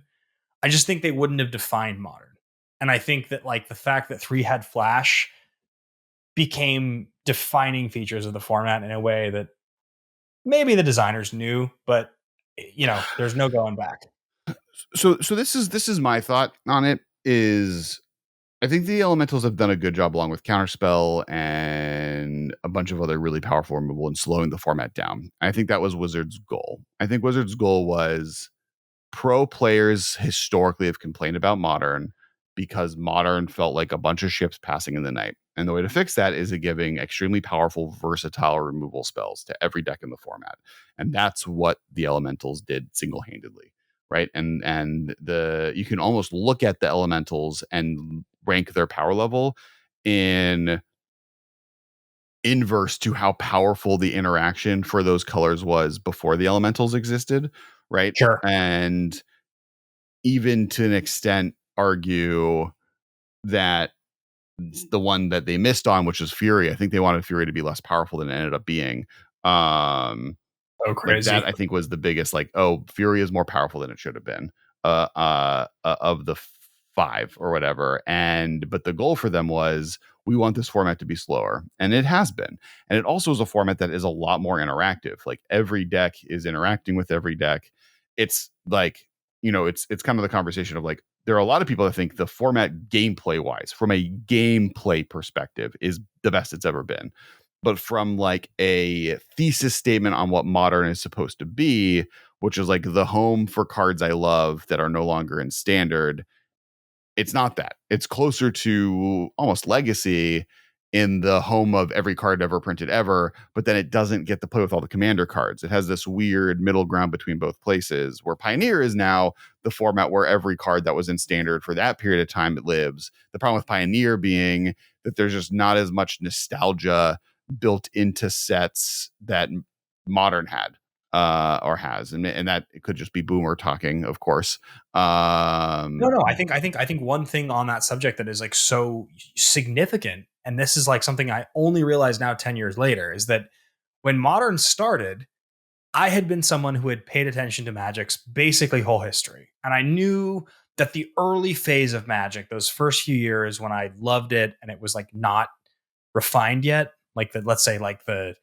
I just think they wouldn't have defined Modern. And I think that, like, the fact that 3 had flash became defining features of the format in a way that maybe the designers knew, but there's no going back. So this is my thought on it. Is I think the elementals have done a good job, along with Counterspell and a bunch of other really powerful removal, in slowing the format down. I think that was Wizards' goal. I think Wizards' goal was, pro players historically have complained about Modern because Modern felt like a bunch of ships passing in the night. And the way to fix that is giving extremely powerful, versatile removal spells to every deck in the format. And that's what the Elementals did single-handedly, right? And the you can almost look at the Elementals and rank their power level in inverse to how powerful the interaction for those colors was before the Elementals existed, right? Sure. And even to an extent argue that the one that they missed on, which is Fury. I think they wanted Fury to be less powerful than it ended up being. Oh, Like that, crazy. I think was the biggest. Like, oh, Fury is more powerful than it should have been. Of the five or whatever. And but the goal for them was we want this format to be slower, and it has been. And it also is a format that is a lot more interactive. Like every deck is interacting with every deck. It's like it's kind of the conversation of like there are a lot of people that think the format gameplay wise, from a gameplay perspective, is the best it's ever been. But from like a thesis statement on what Modern is supposed to be, which is like the home for cards I love that are no longer in Standard, it's not that. It's closer to almost Legacy in the home of every card ever printed ever, but then it doesn't get to play with all the commander cards. It has this weird middle ground between both places where Pioneer is now the format where every card that was in Standard for that period of time it lives. The problem with Pioneer being that there's just not as much nostalgia built into sets that Modern had or has, and that it could just be Boomer talking, of course. No. I think one thing on that subject that is like so significant, and this is like something I only realize now 10 years later, is that when Modern started, I had been someone who had paid attention to Magic's basically whole history. And I knew that the early phase of Magic, those first few years when I loved it and it was like not refined yet, like the, let's say like the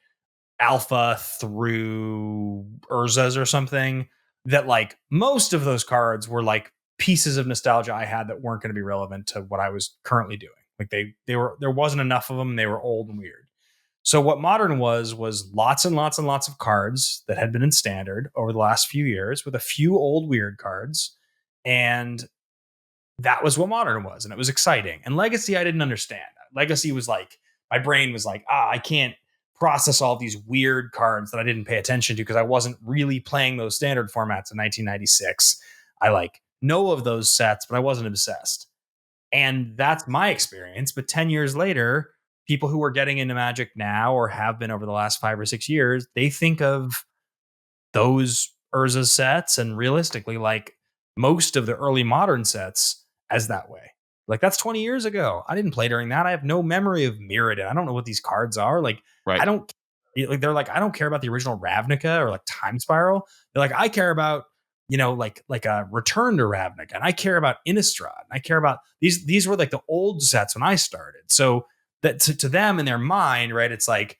alpha through Urzas or something, that like most of those cards were like pieces of nostalgia I had that weren't going to be relevant to what I was currently doing. Like they were, there wasn't enough of them. They were old and weird. So what Modern was lots and lots and lots of cards that had been in Standard over the last few years with a few old weird cards. And that was what Modern was. And it was exciting. And Legacy, I didn't understand. Legacy was like, my brain was like, I can't process all these weird cards that I didn't pay attention to because I wasn't really playing those Standard formats in 1996. I like know of those sets, but I wasn't obsessed. And that's my experience. But 10 years later, people who are getting into Magic now or have been over the last 5 or 6 years, they think of those Urza sets and realistically, like most of the early Modern sets, as that way. Like that's 20 years ago. I didn't play during that. I have no memory of Mirrodin. I don't know what these cards are. Like right. I don't like they're like I don't care about the original Ravnica or like Time Spiral. They're like I care about like a Return to Ravnica, and I care about Innistrad, and I care about these were like the old sets when I started. So that to them in their mind, right? It's like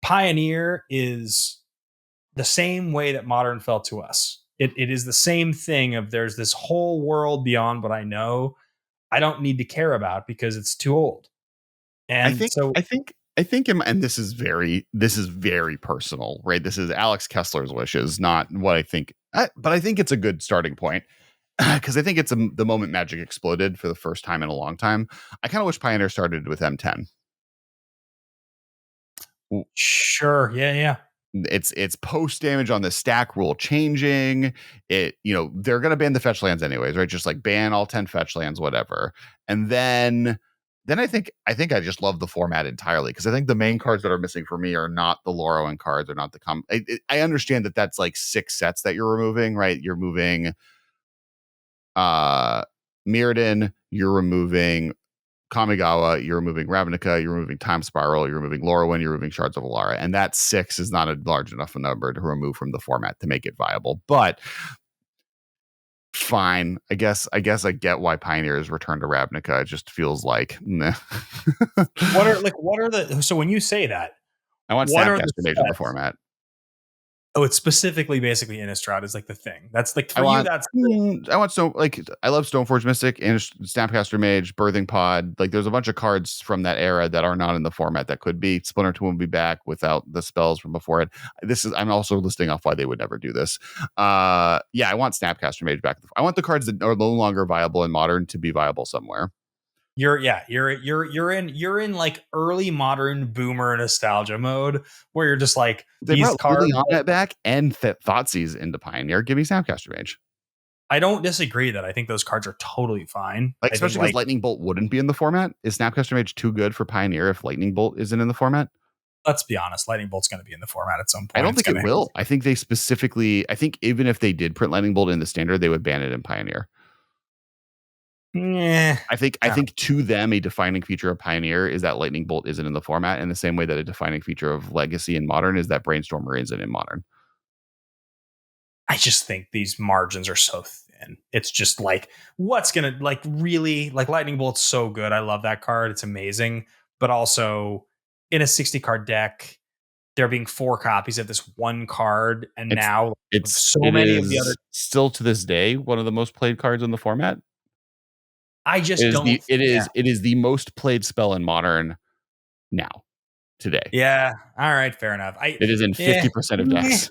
Pioneer is the same way that Modern felt to us. It is the same thing of there's this whole world beyond what I know. I don't need to care about because it's too old. I And think so I think I think and this is very personal, right? This is Alex Kessler's wishes, not what I think. But I think it's a good starting point because I think it's the moment Magic exploded for the first time in a long time. I kind of wish Pioneer started with M10. sure, yeah. It's post damage on the stack rule changing. They're gonna ban the fetch lands anyways, right? Just like ban all 10 fetch lands, whatever. And then I think I just love the format entirely because I think the main cards that are missing for me are not the Lorwyn cards, or not the I understand that that's like 6 sets that you're removing, right? You're moving uh Mirrodin, you're removing Kamigawa, you're removing Ravnica, you're removing Time Spiral, you're removing Lorwyn, you're removing Shards of Alara, and that 6 is not a large enough number to remove from the format to make it viable. But fine, I guess I get why Pioneers return to Ravnica. It just feels like meh. What are the so when you say that, I want what are the Snapcaster Mage in the sets? format. Oh, it's specifically basically Innistrad is like the thing. That's like I for you. want, That's I want Stone, like I love Stoneforge Mystic and Snapcaster Mage, Birthing Pod. Like there's a bunch of cards from that era that are not in the format that could be. Splinter Twin will be back without the spells from before it. I'm also listing off why they would never do this. Yeah, I want Snapcaster Mage back. I want the cards that are no longer viable in Modern to be viable somewhere. you're in like early modern boomer nostalgia mode where you're just like They these brought cards. Lily on it back and Thoughtseize into Pioneer. Give me Snapcaster Mage. I don't disagree that I think those cards are totally fine. Like, I think especially because Lightning Bolt wouldn't be in the format. Is Snapcaster Mage too good for Pioneer if Lightning Bolt isn't in the format? let's be honest, Lightning Bolt's going to be in the format at some point. I don't It's think it gonna will. I think they specifically, I think even if they did print Lightning Bolt in the standard, they would ban it in Pioneer. Yeah, I think to them, a defining feature of Pioneer is that Lightning Bolt isn't in the format in the same way that a defining feature of Legacy and Modern is that Brainstormer isn't in Modern. I just think these margins are so thin. It's just like what's gonna like really like Lightning Bolt's so good. I love that card. It's amazing. But also in a 60 card deck, there being 4 copies of this one card, and It's now so it many of the other. is still to this day one of the most played cards in the format. I just don't. It is the most played spell in Modern now today. Yeah. All right. Fair enough. It is in 50% of decks.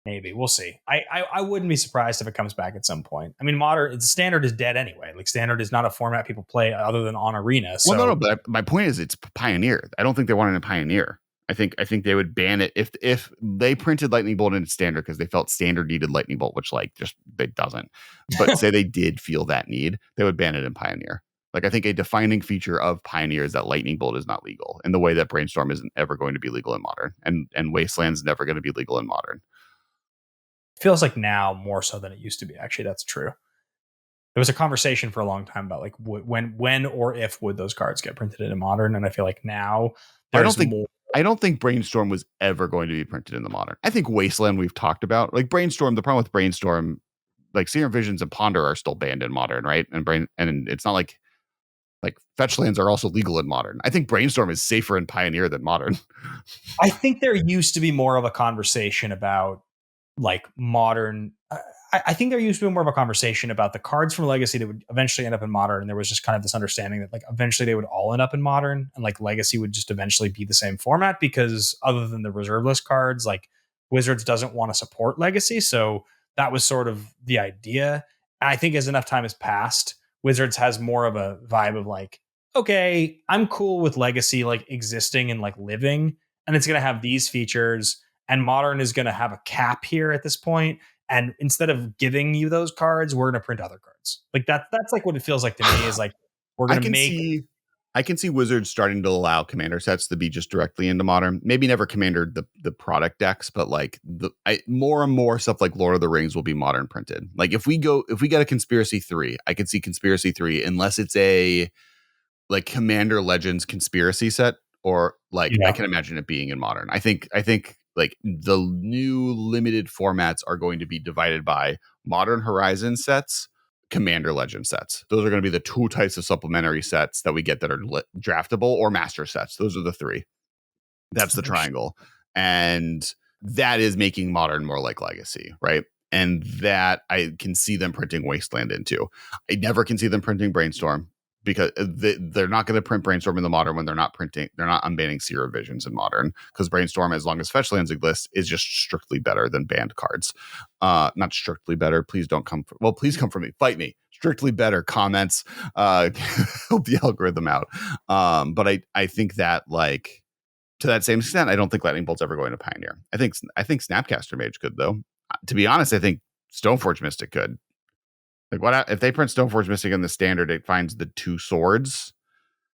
Maybe we'll see. I wouldn't be surprised if it comes back at some point. I mean, modern standard is dead anyway. Like standard is not a format people play other than on Arena. So. Well, no, but my point is it's Pioneer. I don't think they wanted a Pioneer. I think they would ban it if they printed Lightning Bolt in standard because they felt standard needed Lightning Bolt, which like just it doesn't. But say they did feel that need, they would ban it in Pioneer. Like I think a defining feature of Pioneer is that Lightning Bolt is not legal in the way that Brainstorm isn't ever going to be legal in Modern, and Wasteland's never going to be legal in Modern. Feels like now more so than it used to be. Actually, that's true. There was a conversation for a long time about like when or if would those cards get printed into Modern, and I feel like now there's more. I don't think Brainstorm was ever going to be printed in the Modern. I think Wasteland we've talked about. Like Brainstorm, the problem with Brainstorm, like Serum Visions and Ponder are still banned in Modern, right? And it's not like Fetchlands are also legal in Modern. I think Brainstorm is safer in Pioneer than Modern. I think there used to be more of a conversation about like Modern. I think there used to be more of a conversation about the cards from Legacy that would eventually end up in Modern, and there was just kind of this understanding that like eventually they would all end up in Modern, and like Legacy would just eventually be the same format because other than the reserve list cards, like Wizards doesn't want to support Legacy, so that was sort of the idea. And I think as enough time has passed, Wizards has more of a vibe of like, okay, I'm cool with Legacy like existing and like living, and it's going to have these features, and Modern is going to have a cap here at this point. And instead of giving you those cards, we're going to print other cards. Like that's like what it feels like to me is like we're going to make. I can see Wizards starting to allow commander sets to be just directly into Modern. Maybe never commander the product decks, but like more and more stuff like Lord of the Rings will be Modern printed. Like if we get a Conspiracy 3, I could see Conspiracy 3 unless it's a like Commander Legends conspiracy set, or like I can imagine it being in Modern. I think like the new limited formats are going to be divided by Modern Horizon sets, Commander Legend sets. Those are going to be the 2 types of supplementary sets that we get that are draftable, or master sets. Those are the 3. That's the triangle. And that is making Modern more like Legacy, right? And that I can see them printing Wasteland into. I never can see them printing Brainstorm, because they're not going to print Brainstorm in the Modern when they're not unbanning Serum Visions in Modern, because Brainstorm, as long as Fetchlands exist, is just strictly better than banned cards. Not strictly better. Please don't come. Please come for me. Fight me. Strictly better comments. Help the algorithm out. But I think that like to that same extent, I don't think Lightning Bolt's ever going to Pioneer. I think Snapcaster Mage could though. To be honest, I think Stoneforge Mystic could. Like what if they print Stoneforge Mystic in the standard? It finds the 2 swords.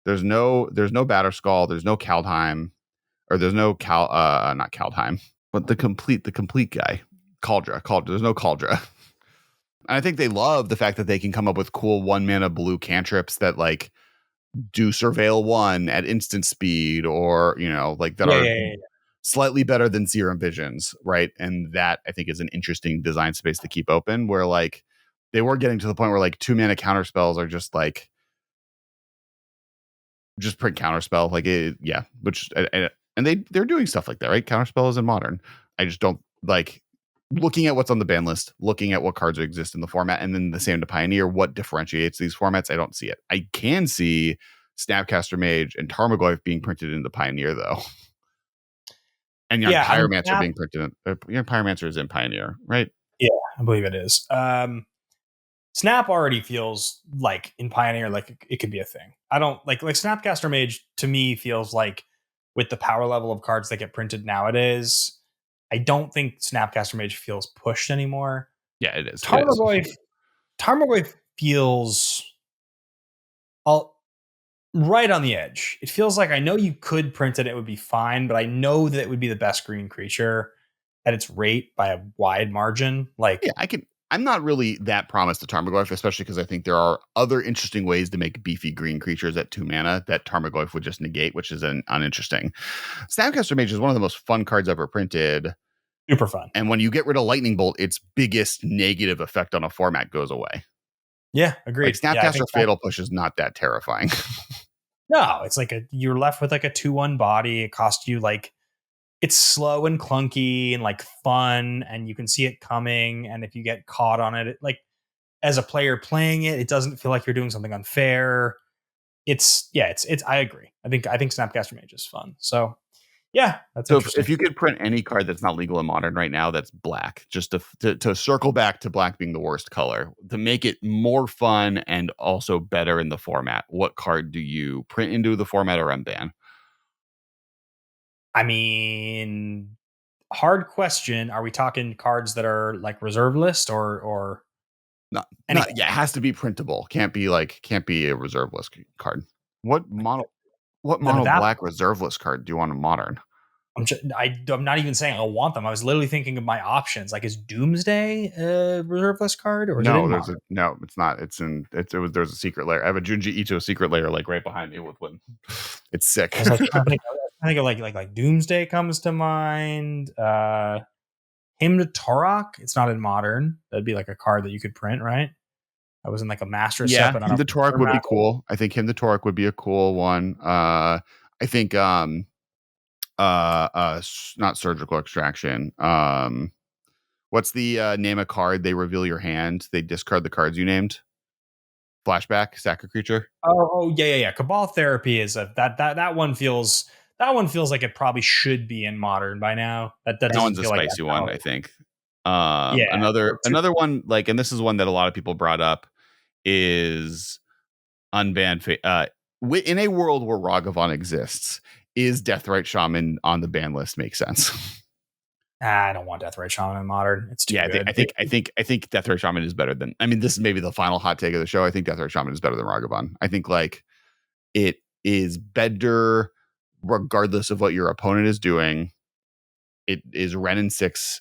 There's no Batterskull. There's no Kaldheim, or there's no not Kaldheim, but the complete guy, Kaldra. There's no Kaldra. And I think they love the fact that they can come up with cool 1 mana blue cantrips that like do Surveil 1 at instant speed, or like that are slightly better than Serum Visions, right? And that I think is an interesting design space to keep open, where like they were getting to the point where like 2 mana counter spells are just like just print counter spell, like which and they're doing stuff like that, right? Counter spell is in Modern. I just don't like looking at what's on the ban list, looking at what cards exist in the format, and then the same to Pioneer. What differentiates these formats? I don't see it. I can see Snapcaster Mage and Tarmogoyf being printed into Pioneer, though. And Young Yeah, I mean, Pyromancer being printed in Young Pyromancer is in Pioneer, right? yeah, I believe it is. Snap already feels like in Pioneer, like it could be a thing. I don't like Snapcaster Mage to me feels like with the power level of cards that get printed nowadays, I don't think Snapcaster Mage feels pushed anymore. Yeah, it is. It is. Tarmogoyf feels all right on the edge. It feels like I know you could print it, it would be fine, but I know that it would be the best green creature at its rate by a wide margin. Like, Yeah, I'm not really that promised to Tarmogoyf, especially because I think there are other interesting ways to make beefy green creatures at 2 mana that Tarmogoyf would just negate, which is uninteresting. Snapcaster Mage is one of the most fun cards ever printed. super fun. And when you get rid of Lightning Bolt, its biggest negative effect on a format goes away. Yeah, Like agreed. Snapcaster Fatal Push is not that terrifying. No, it's like you're left with like a 2/1 body. It costs you like it's slow and clunky and like fun, and you can see it coming. And if you get caught on it, like as a player playing it, it doesn't feel like you're doing something unfair. It's. I agree. I think Snapcaster Mage is fun. So yeah, that's So interesting. if you could print any card that's not legal in Modern right now, that's black, just to circle back to black being the worst color, to make it more fun and also better in the format, what card do you print into the format or unban? I mean, hard question. Are we talking cards that are like reserve list or anything? Yeah, it has to be printable. Can't be a reserve list card. What mono what Then at mono that black reserve list card do you want in Modern? I'm not even saying I want them. I was literally thinking of my options. Like, is Doomsday a reserve list card, or is it in Modern? No, it's not. There's a secret layer. I have a Junji Ito secret layer like right behind me with one. It's sick. I was like, I think of like Doomsday comes to mind. Hymn to Torok. It's not in Modern. That'd be like a card that you could print, right? I was in like a master set, Yeah, but not Him a the Torok would be format. cool. I think Him the Torok would be a cool one. I think not surgical extraction. What's the name a card? They reveal your hand. They discard the cards you named. Flashback, sack a creature. Yeah. Cabal Therapy is that one feels like it probably should be in Modern by now. That That doesn't one's a feel like spicy one, I think. yeah. Another one, like, and this is one that a lot of people brought up, is unbanned. In a world where Ragavan exists, is Deathrite Shaman on the ban list make sense? I don't want Deathrite Shaman in Modern. It's too Yeah, good. I think Deathrite Shaman is better than. I mean, this is maybe the final hot take of the show. I think Deathrite Shaman is better than Ragavan. I think like it is better regardless of what your opponent is doing. It is Ren and 6,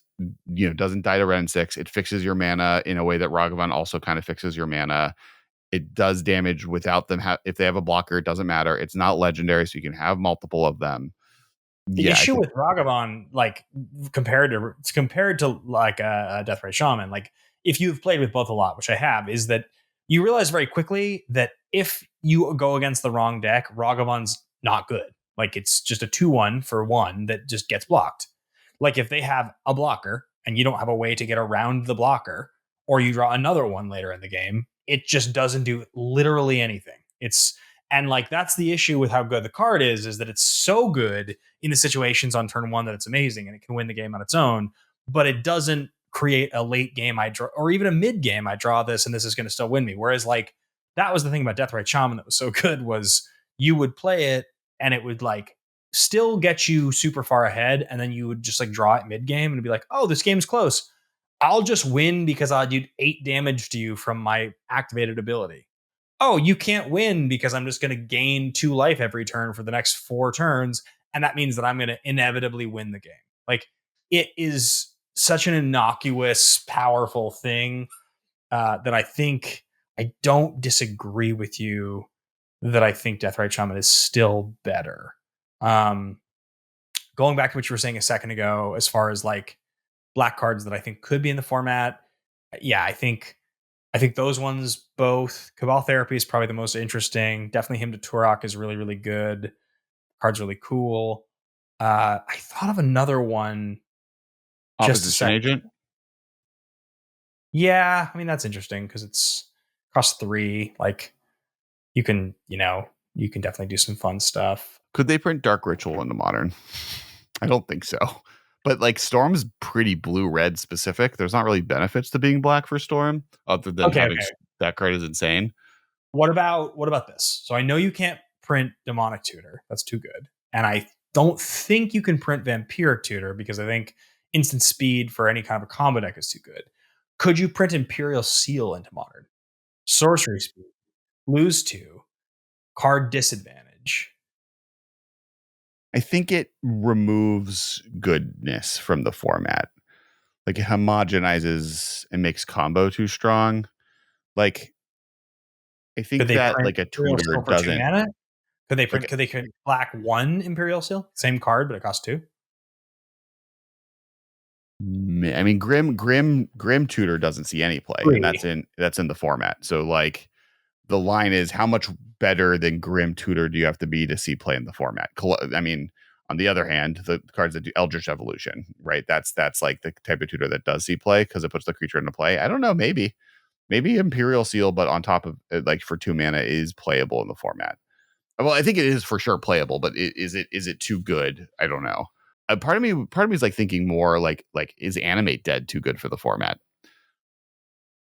doesn't die to Ren and 6. It fixes your mana in a way that Ragavan also kind of fixes your mana. It does damage without them. If they have a blocker, it doesn't matter. It's not legendary, so you can have multiple of them. The Yeah, issue with Ragavan, like compared to like a Deathrite Shaman, like if you've played with both a lot, which I have, is that you realize very quickly that if you go against the wrong deck, Ragavan's not good. Like it's just a 2/1 for one that just gets blocked. Like if they have a blocker and you don't have a way to get around the blocker, or you draw another one later in the game, it just doesn't do literally anything. And like that's the issue with how good the card is that it's so good in the situations on turn one that it's amazing and it can win the game on its own, but it doesn't create a late game I draw or even a mid game I draw this and this is going to still win me. Whereas like that was the thing about Deathrite Shaman that was so good was you would play it and it would like still get you super far ahead and then you would just like draw it mid game and be like, oh, this game's close. I'll just win because I did 8 damage to you from my activated ability. Oh, you can't win because I'm just going to gain 2 life every turn for the next 4 turns. And that means that I'm going to inevitably win the game. Like it is such an innocuous, powerful thing that I don't disagree with you that I think Deathrite Shaman is still better. Going back to what you were saying a second ago, as far as like black cards that I think could be in the format, yeah, I think those ones both. Cabal Therapy is probably the most interesting. Definitely Hymn to Turok is really, really good. Card's really cool. I thought of another one. Opposition agent. Yeah, I mean that's interesting because it's cost 3. Like you can definitely do some fun stuff. Could they print Dark Ritual into Modern? I don't think so. But like Storm's pretty blue-red specific. There's not really benefits to being black for Storm, other than having that card is insane. What about this? So I know you can't print Demonic Tutor. That's too good. And I don't think you can print Vampiric Tutor because I think instant speed for any kind of a combo deck is too good. Could you print Imperial Seal into Modern? Sorcery speed. Lose 2. Card disadvantage. I think it removes goodness from the format. Like it homogenizes and makes combo too strong. Like I think that like a tutor doesn't. Could they print? Could they print black 1 Imperial Seal? Same card, but it costs 2. I mean, Grim Tutor doesn't see any play, and that's in the format. So like, the line is how much better than Grim Tutor do you have to be to see play in the format? I mean, on the other hand, the cards that do Eldritch Evolution, right? That's like the type of tutor that does see play because it puts the creature into play. I don't know, maybe Imperial Seal, but on top of like for 2 mana is playable in the format. Well, I think it is for sure playable, but is it too good? I don't know. Part of me is like thinking more like is Animate Dead too good for the format?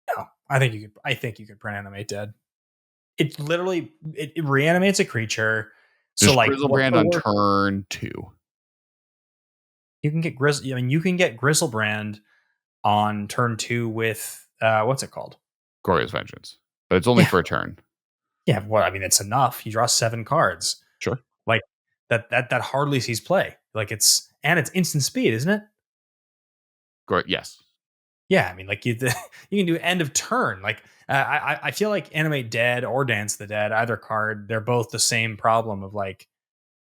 No, I think you could print Animate Dead. It literally it reanimates a creature. There's so like Grizzlebrand on turn 2. You can get Grizzlebrand on turn 2 with what's it called? Glorious Vengeance. But it's only for a turn. Yeah, well, I mean it's enough. You draw 7 cards. Sure. Like that hardly sees play. Like it's instant speed, isn't it? Yes. Yeah, I mean, like you can do end of turn. Like I feel like Animate Dead or Dance the Dead, either card, they're both the same problem of like,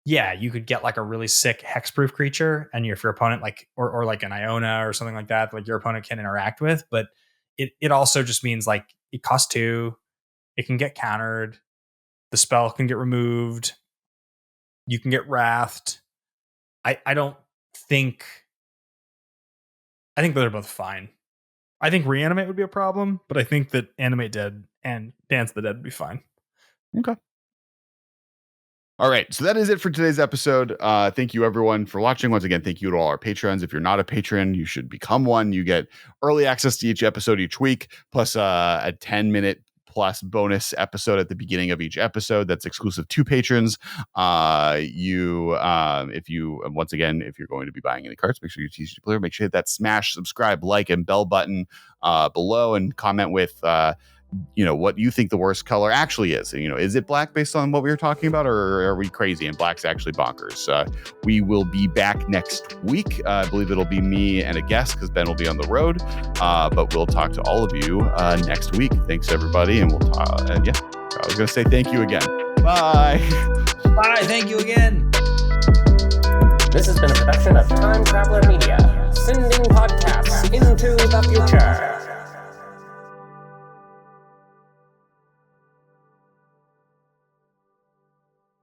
yeah, you could get like a really sick hexproof creature, and if your opponent like or like an Iona or something like that, like your opponent can interact with, but it also just means like it costs 2, it can get countered, the spell can get removed, you can get wrathed. I think they're both fine. I think Reanimate would be a problem, but I think that Animate Dead and Dance the Dead would be fine. Okay. All right. So that is it for today's episode. Thank you everyone for watching. Once again, thank you to all our patrons. If you're not a patron, you should become one. You get early access to each episode each week, plus a 10-minute plus bonus episode at the beginning of each episode that's exclusive to patrons. If you're going to be buying any cards, make sure you TCG Player, make sure you hit that smash, subscribe, like, and bell button below, and comment with what you think the worst color actually is. Is it black based on what we were talking about, or are we crazy and black's actually bonkers? We will be back next week. I believe it'll be me and a guest because Ben will be on the road, but we'll talk to all of you next week. Thanks everybody, and we'll talk. I was gonna say thank you again. Bye. Thank you again. This has been a production of Time Traveler Media, sending podcasts into the future.